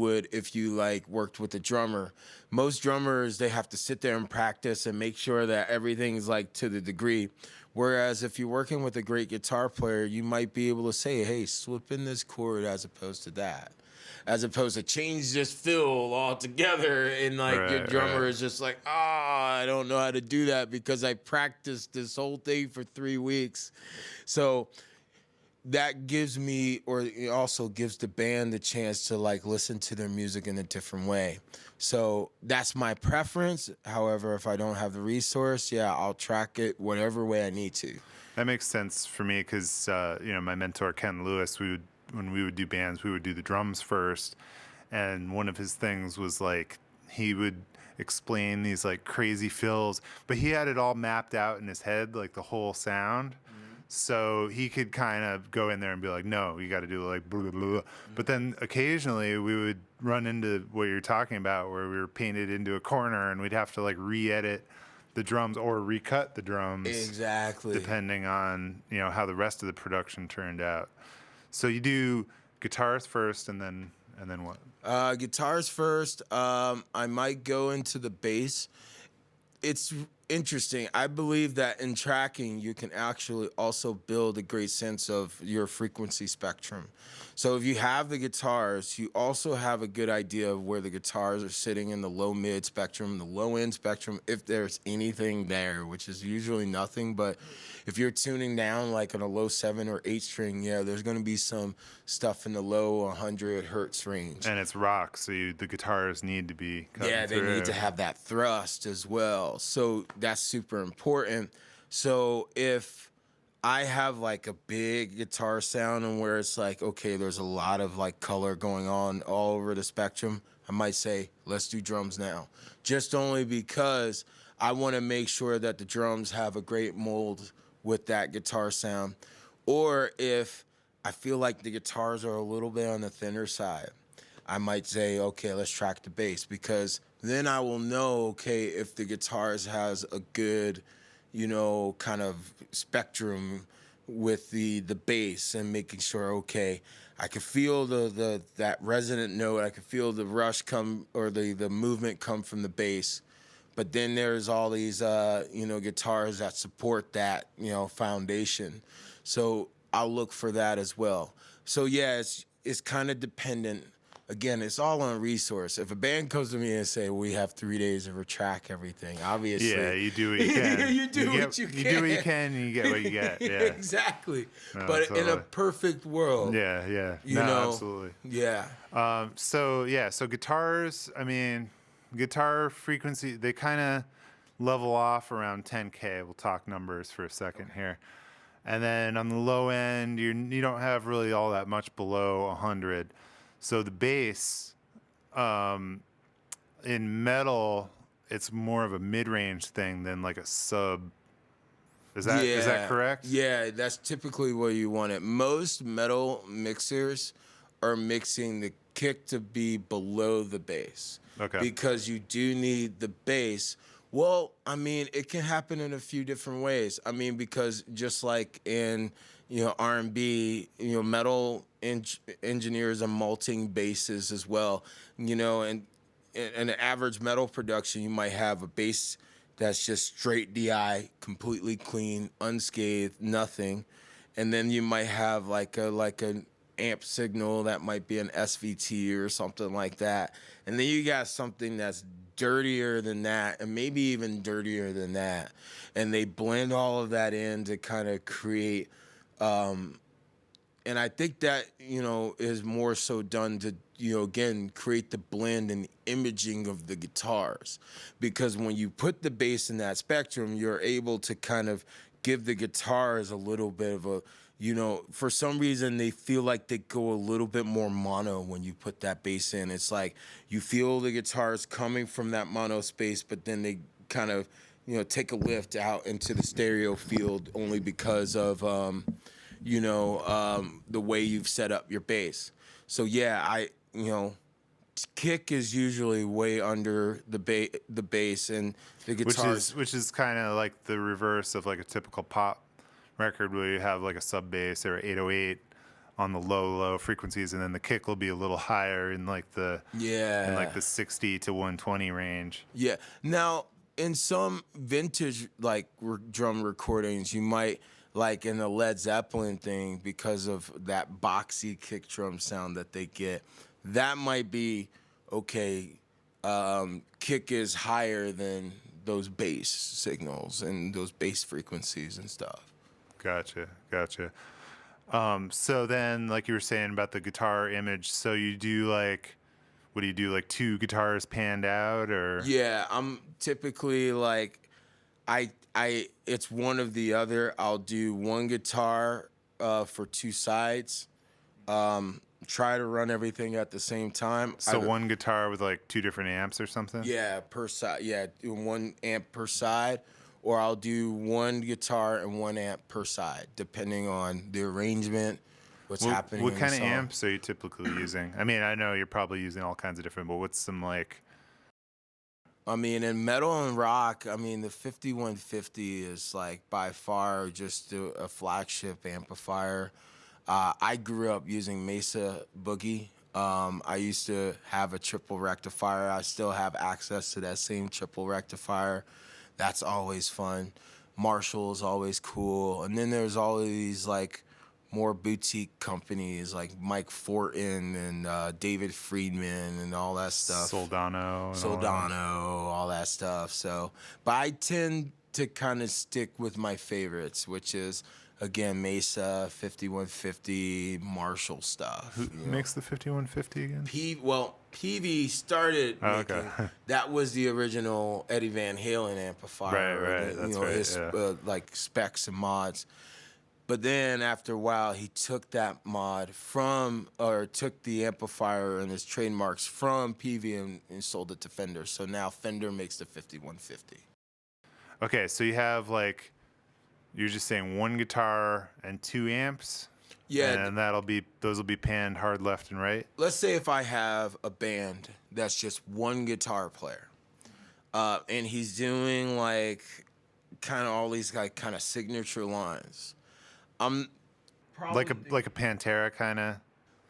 like worked with a drummer. Most drummers, they have to sit there and practice and make sure that everything's like to the degree. Whereas if you're working with a great guitar player, you might be able to say, hey, slip in this chord as opposed to that. As opposed to change this fill altogether, and like your drummer is just like, I don't know how to do that because I practiced this whole thing for 3 weeks. So that gives me, or it also gives the band the chance to like listen to their music in a different way. So that's my preference. However, if I don't have the resource, I'll track it whatever way I need to. That makes sense for me because, my mentor, Ken Lewis, when we would do bands, we would do the drums first. And one of his things was like, he would explain these like crazy fills, but he had it all mapped out in his head, like the whole sound. So he could kind of go in there and be like, no, you got to do like blah, blah, blah. But then occasionally we would run into what you're talking about, where we were painted into a corner and we'd have to like re-edit the drums or recut the drums. Exactly. Depending on, how the rest of the production turned out. So you do guitars first and then what? Guitars first. I might go into the bass. It's interesting. I believe that in tracking, you can actually also build a great sense of your frequency spectrum. So if you have the guitars, you also have a good idea of where the guitars are sitting in the low-mid spectrum, the low-end spectrum, if there's anything there, which is usually nothing. But if you're tuning down like on a low 7 or 8 string, there's going to be some stuff in the low 100 hertz range. And it's rock, so the guitars need to be cutting they through. need to have that thrust as well. So that's super important. So if I have like a big guitar sound and where it's like, okay, there's a lot of like color going on all over the spectrum, I might say, let's do drums now. Just only because I want to make sure that the drums have a great mold with that guitar sound. Or if I feel like the guitars are a little bit on the thinner side, I might say, okay, let's track the bass, because then I will know, okay, if the guitars has a good, kind of spectrum with the bass, and making sure, okay, I can feel that resonant note, I can feel the rush come, or the movement come from the bass. But then there's all these, guitars that support that, foundation. So I'll look for that as well. So it's kind of dependent. Again, it's all on resource. If a band comes to me and say, we have 3 days to track everything, obviously. Yeah, you do what you can. You do what you you can, and you get what you get. Yeah. Exactly. No, but totally. in a perfect world. Yeah. Absolutely. Yeah. So guitars, guitar frequency, they kind of level off around 10K. We'll talk numbers for a second here. And then on the low end, you don't have really all that much below 100. So the bass, in metal, it's more of a mid-range thing than like a sub. Is that correct? Yeah, that's typically where you want it. Most metal mixers are mixing the kick to be below the bass. Okay. Because you do need the bass. Well, it can happen in a few different ways. Because just like in R&B, metal engineers are multing basses as well. And in an average metal production, you might have a bass that's just straight DI, completely clean, unscathed, nothing. And then you might have like an amp signal that might be an SVT or something like that. And then you got something that's dirtier than that, and maybe even dirtier than that. And they blend all of that in to kind of create, and I think that, is more so done to, again, create the blend and imaging of the guitars. Because when you put the bass in that spectrum, you're able to kind of give the guitars a little bit of a, for some reason they feel like they go a little bit more mono when you put that bass in. It's like you feel the guitars coming from that mono space, but then they kind of, take a lift out into the stereo field only because of, the way you've set up your bass. So yeah, kick is usually way under the bass, and the guitars. Which is kind of like the reverse of like a typical pop record where you have like a sub bass or 808 on the low frequencies, and then the kick will be a little higher in like the 60 to 120 range. Yeah. Now, in some vintage like drum recordings, you might, like in the Led Zeppelin thing, because of that boxy kick drum sound that they get, that might be okay. Kick is higher than those bass signals and those bass frequencies and stuff. Gotcha. So then, like you were saying about the guitar image, so you do like, what do you do, like 2 guitars panned out, or? Yeah, I'm typically like, it's one of the other. I'll do one guitar for 2 sides. Try to run everything at the same time. So one guitar with like 2 different amps or something? Yeah, per side. Yeah, do 1 amp per side, or I'll do 1 guitar and 1 amp per side, depending on the arrangement, what's happening. What in kind the of song. amps are you typically using? I mean, I know you're probably using all kinds of different, but what's some like? I mean, in metal and rock, I mean, the 5150 is like by far just a flagship amplifier. I grew up using Mesa Boogie. I used to have a triple rectifier. I still have access to that same triple rectifier. That's always fun. Marshall's always cool. And then there's all of these like more boutique companies like Mike Fortin and David Friedman and all that stuff. Soldano. All that stuff. So, but I tend to kind of stick with my favorites, which is, again, Mesa, 5150, Marshall stuff. Who makes the 5150 again? PV started making. Okay. That was the original Eddie Van Halen amplifier. Right. That's right. His like specs and mods. But then after a while, he took that mod took the amplifier and his trademarks from PV and sold it to Fender. So now Fender makes the 5150. Okay, so you have like, you're just saying 1 guitar and 2 amps? Yeah. And those will be panned hard left and right? Let's say if I have a band that's just 1 guitar player, and he's doing like kind of all these like kind of signature lines. I'm probably like a Pantera kind of.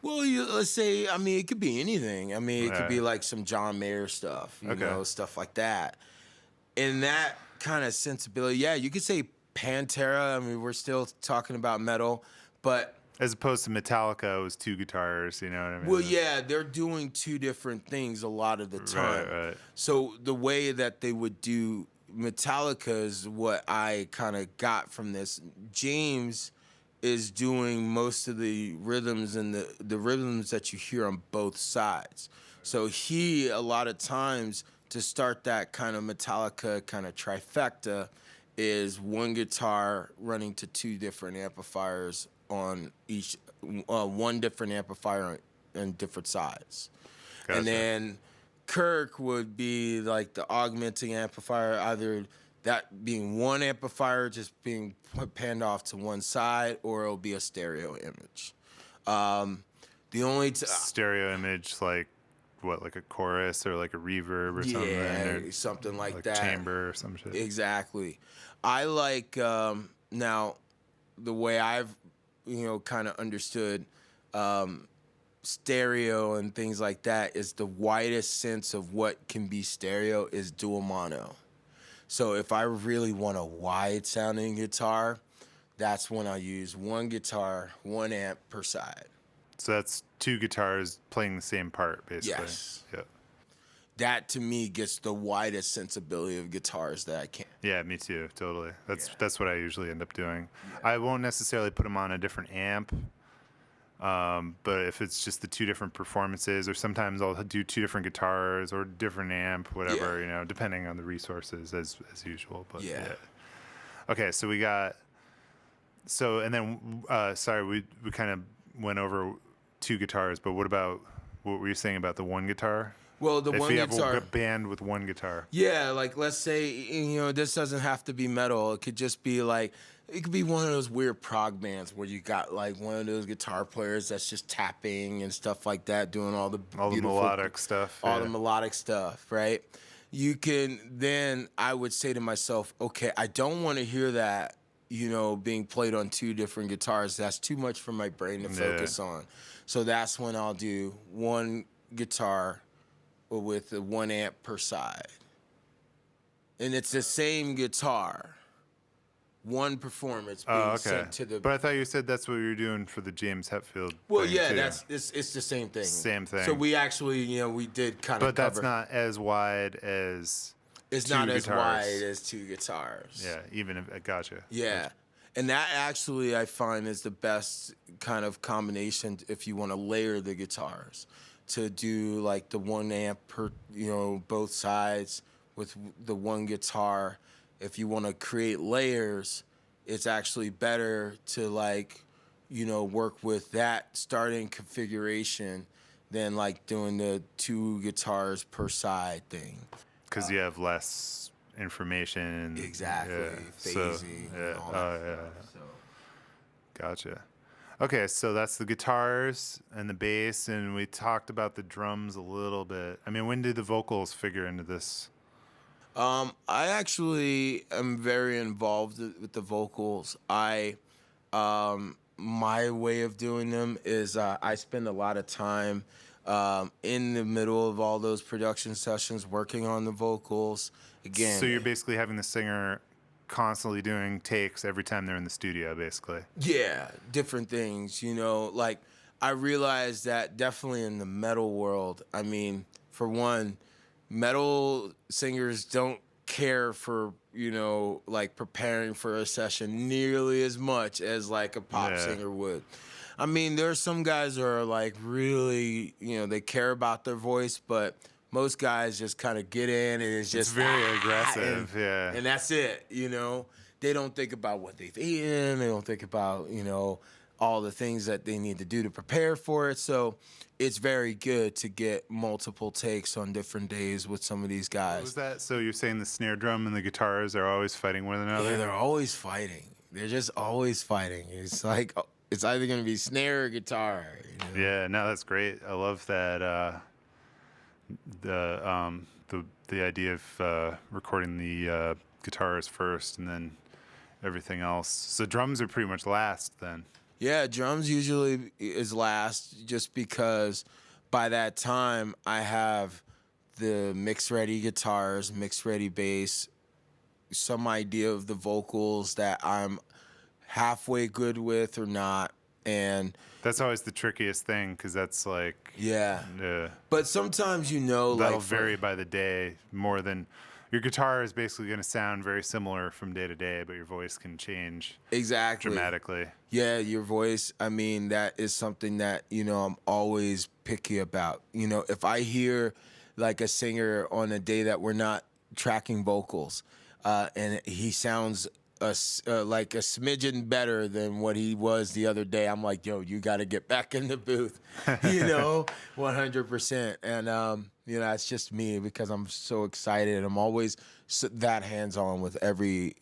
Well, let's say, I mean, it could be anything. I mean, it could be like some John Mayer stuff, you know, stuff like that. In that kind of sensibility, yeah, you could say Pantera. I mean, we're still talking about metal, but As opposed to Metallica, it was 2 guitars, you know what I mean? well, yeah, they're doing 2 different things a lot of the time. Right. So the way that they would do Metallica is what I kind of got from this. James is doing most of the rhythms and the rhythms that you hear on both sides. So he, a lot of times, to start that kind of Metallica kind of trifecta, is 1 guitar running to 2 different amplifiers on each, 1 different amplifier on different sides. Gotcha. And then Kirk would be like the augmenting amplifier, either that being 1 amplifier just being panned off to 1 side, or it'll be a stereo image. The only stereo image, like what, like a chorus or like a reverb or something? Yeah, or something like that. Chamber or some shit. Exactly. I like now the way I've kind of understood stereo and things like that is the widest sense of what can be stereo is dual mono. So if I really want a wide sounding guitar, that's when I use 1 guitar, 1 amp per side. So that's 2 guitars playing the same part, basically. Yes. Yep. That to me gets the widest sensibility of guitars that I can. Yeah, me too. Totally. That's what I usually end up doing. Yeah. I won't necessarily put them on a different amp, but if it's just the 2 different performances, or sometimes I'll do 2 different guitars or different amp, whatever, depending on the resources as usual. But yeah. Okay, so we got So and then sorry, we kind of went over 2 guitars, but what were you saying about the one guitar? Well, the If one you have guitar. a band with one guitar. Yeah, like let's say, this doesn't have to be metal. It could just be like, it could be one of those weird prog bands where you got like one of those guitar players that's just tapping and stuff like that, doing all the beautiful, melodic stuff. all the yeah. melodic stuff, right? You can then, I would say to myself, okay, I don't want to hear that, being played on 2 different guitars. That's too much for my brain to focus on. So that's when I'll do one guitar with a 1 amp per side. And it's the same guitar. One performance being sent to the. But I thought you said that's what you were doing for the James Hetfield. Well, thing, yeah, too. it's the same thing. Same thing. So we actually, we did kind of. But that's not as wide as. It's 2 not guitars. as wide as 2 guitars. Yeah, even if gotcha. Yeah. And that actually I find is the best kind of combination if you want to layer the guitars, to do like the 1 amp per, both sides with the one guitar. If you want to create layers, it's actually better to work with that starting configuration than like doing the 2 guitars per side thing. Because you have less information. Exactly. Yeah. Phasing and all that stuff. So. Gotcha. Okay, so that's the guitars and the bass, and we talked about the drums a little bit. I mean, when did the vocals figure into this? I actually am very involved with the vocals. My way of doing them is I spend a lot of time in the middle of all those production sessions working on the vocals. Again, So you're basically having the singer constantly doing takes every time they're in the studio, basically. yeah, different things, like I realized that definitely in the metal world, I mean, for one, metal singers don't care for, like preparing for a session nearly as much as like a pop singer would. I mean, there are some guys who are like really, they care about their voice, but most guys just kind of get in and it's just very aggressive, yeah. And that's it, They don't think about what they've eaten. They don't think about, all the things that they need to do to prepare for it. So it's very good to get multiple takes on different days with some of these guys. What was that? So you're saying the snare drum and the guitars are always fighting one another? Yeah, they're always fighting. They're just always fighting. It's like, it's either going to be snare or guitar. Yeah, no, that's great. I love that. The idea of recording the guitars first and then everything else. So drums are pretty much last then. Yeah, drums usually is last just because by that time I have the mix ready guitars, mix ready bass, some idea of the vocals that I'm halfway good with or not. And that's always the trickiest thing because that's like but sometimes that'll vary by the day more than your guitar is basically going to sound very similar from day to day, but your voice can change dramatically. Yeah, your voice. I mean, that is something that I'm always picky about. If I hear like a singer on a day that we're not tracking vocals, and he sounds like a smidgen better than what he was the other day, I'm like, yo, you got to get back in the booth, 100%. And, it's just me because I'm so excited. I'm always that hands-on with every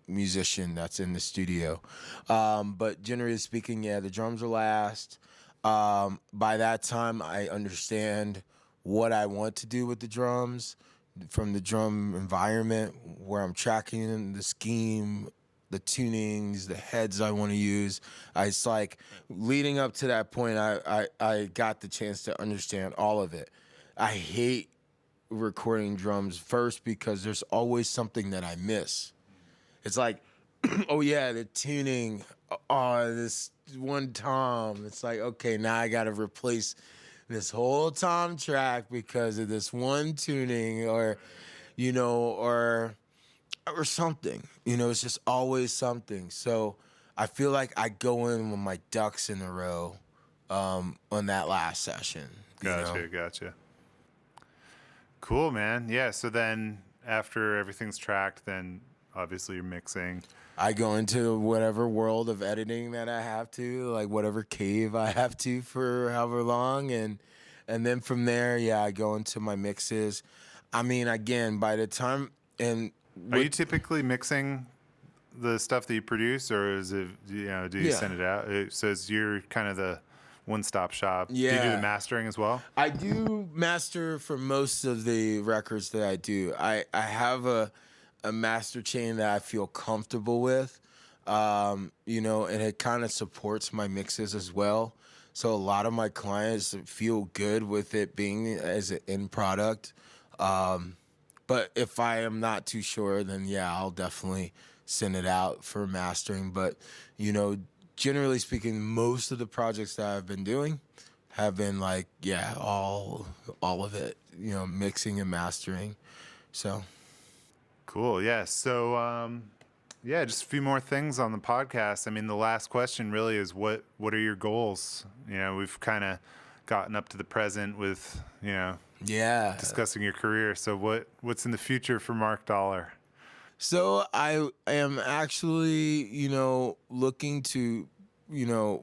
musician that's in the studio. But generally speaking, yeah, the drums are last. By that time, I understand what I want to do with the drums from the drum environment, where I'm tracking the scheme, the tunings, the heads I want to use. It's like leading up to that point, I got the chance to understand all of it. I hate recording drums first because there's always something that I miss. It's like, oh yeah, the tuning, this one tom. It's like, okay, now I got to replace this whole tom track because of this one tuning or something. It's just always something. So I feel like I go in with my ducks in a row on that last session. Gotcha. Cool, man. Yeah, so then after everything's tracked, then obviously you're mixing. I go into whatever world of editing that I have to, like whatever cave I have to for however long, and then from there, yeah, I go into my mixes. I mean, again, by the time and Are you typically mixing the stuff that you produce, or is it, do you Yeah. send it out? So you're kind of the one-stop shop. Do you do Yeah. the mastering as well? I do master for most of the records that I do. I have a master chain that I feel comfortable with, and it kind of supports my mixes as well. So a lot of my clients feel good with it being as an end product. But if I am not too sure, then yeah, I'll definitely send it out for mastering. But, generally speaking, most of the projects that I've been doing have been like, yeah, all of it, mixing and mastering. So Cool. Yeah. So, just a few more things on the podcast. I mean, the last question really is what are your goals? We've kind of gotten up to the present with, yeah. discussing your career. So what's in the future for Mark Dollar? So I am actually, looking to,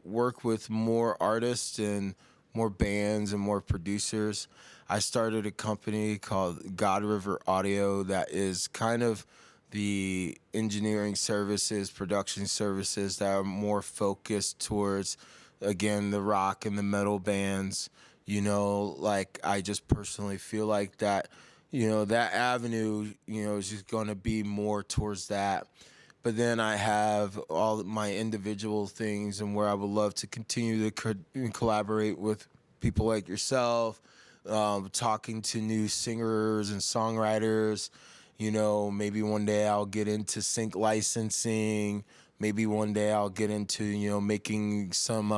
work with more artists and more bands and more producers. I started a company called God River Audio that is kind of the engineering services, production services that are more focused towards, again, the rock and the metal bands. Like I just personally feel like that, that avenue, is just going to be more towards that. But then I have all my individual things and where I would love to continue to collaborate with people like yourself, talking to new singers and songwriters. Maybe one day I'll get into sync licensing. Maybe one day I'll get into, making some,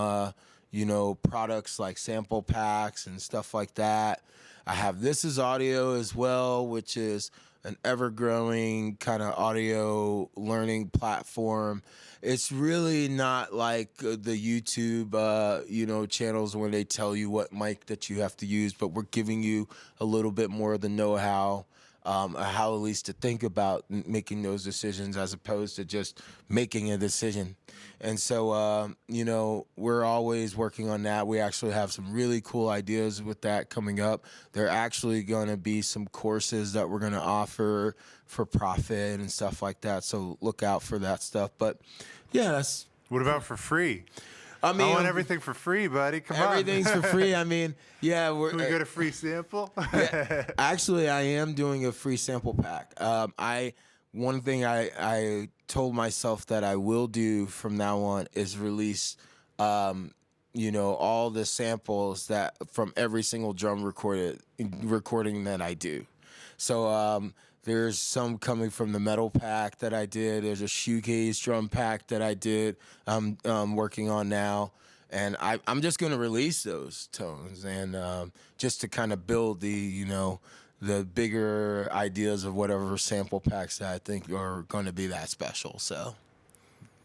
products like sample packs and stuff like that. I have This Is Audio as well, which is an ever-growing kind of audio learning platform. It's really not like the YouTube, channels where they tell you what mic that you have to use, but we're giving you a little bit more of the know-how, how at least to think about making those decisions as opposed to just making a decision. And so, we're always working on that. We actually have some really cool ideas with that coming up. There are actually going to be some courses that we're going to offer for profit and stuff like that. So look out for that stuff. But yeah, that's. What about for free? I mean, I want everything for free, buddy. Come on. everything's for free. I mean, yeah, Can we get a free sample? Actually, I am doing a free sample pack. One thing I told myself that I will do from now on is release, all the samples that from every single drum recording that I do. So there's some coming from the metal pack that I did. There's a shoegaze drum pack that I did. I'm working on now. And I'm just going to release those tones and just to kind of build the bigger ideas of whatever sample packs that I think are going to be that special. So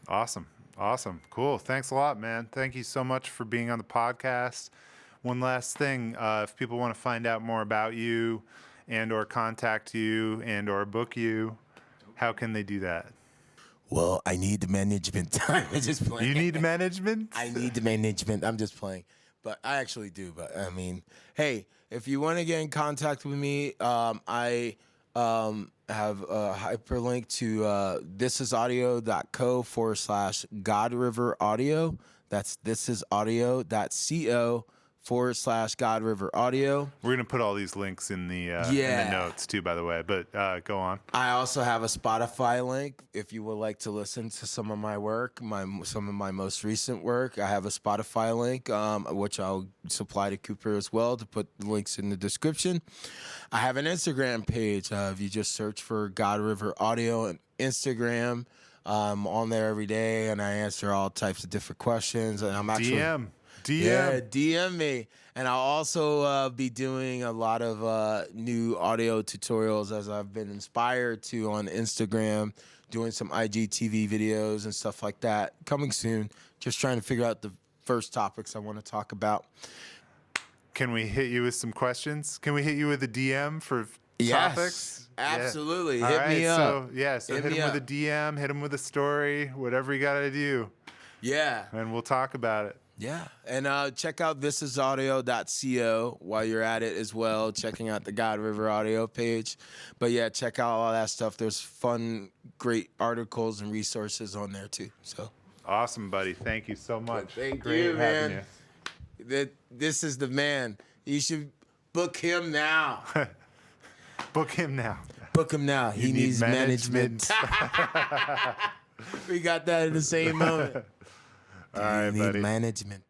Awesome. Cool. Thanks a lot, man. Thank you so much for being on the podcast. One last thing, if people want to find out more about you and or contact you and or book you, how can they do that? well, I need the management time. I'm just playing. You need management? I need the management. I'm just playing. But I actually do. But I mean, hey, if you want to get in contact with me, I have a hyperlink to thisisaudio.co/God River Audio. That's thisisaudio.co/God River Audio. We're going to put all these links in the notes too, by the way, but go on. I also have a Spotify link if you would like to listen to some of my work, some of my most recent work. I have a Spotify link, which I'll supply to Cooper as well to put the links in the description. I have an Instagram page. If you just search for God River Audio on Instagram, I'm on there every day, and I answer all types of different questions. And I'm actually DM. Yeah, DM me. And I'll also be doing a lot of new audio tutorials as I've been inspired to on Instagram, doing some IGTV videos and stuff like that. Coming soon. Just trying to figure out the first topics I want to talk about. Can we hit you with some questions? Can we hit you with a DM for topics? Absolutely. Yeah. Hit All me right, up. So Hit hit me him with up. a DM, hit him with a story, whatever you got to do, Yeah. and we'll talk about it. Yeah. And check out thisisaudio.co while you're at it as well, checking out the God River Audio page. But yeah, check out all that stuff. There's fun, great articles and resources on there too. So Awesome, buddy. Thank you so much. Thank Great you, having man. This is the man. You should book him now. you. Book him now. Book him now. He need needs management. We got that in the same moment. All right, You need buddy. management.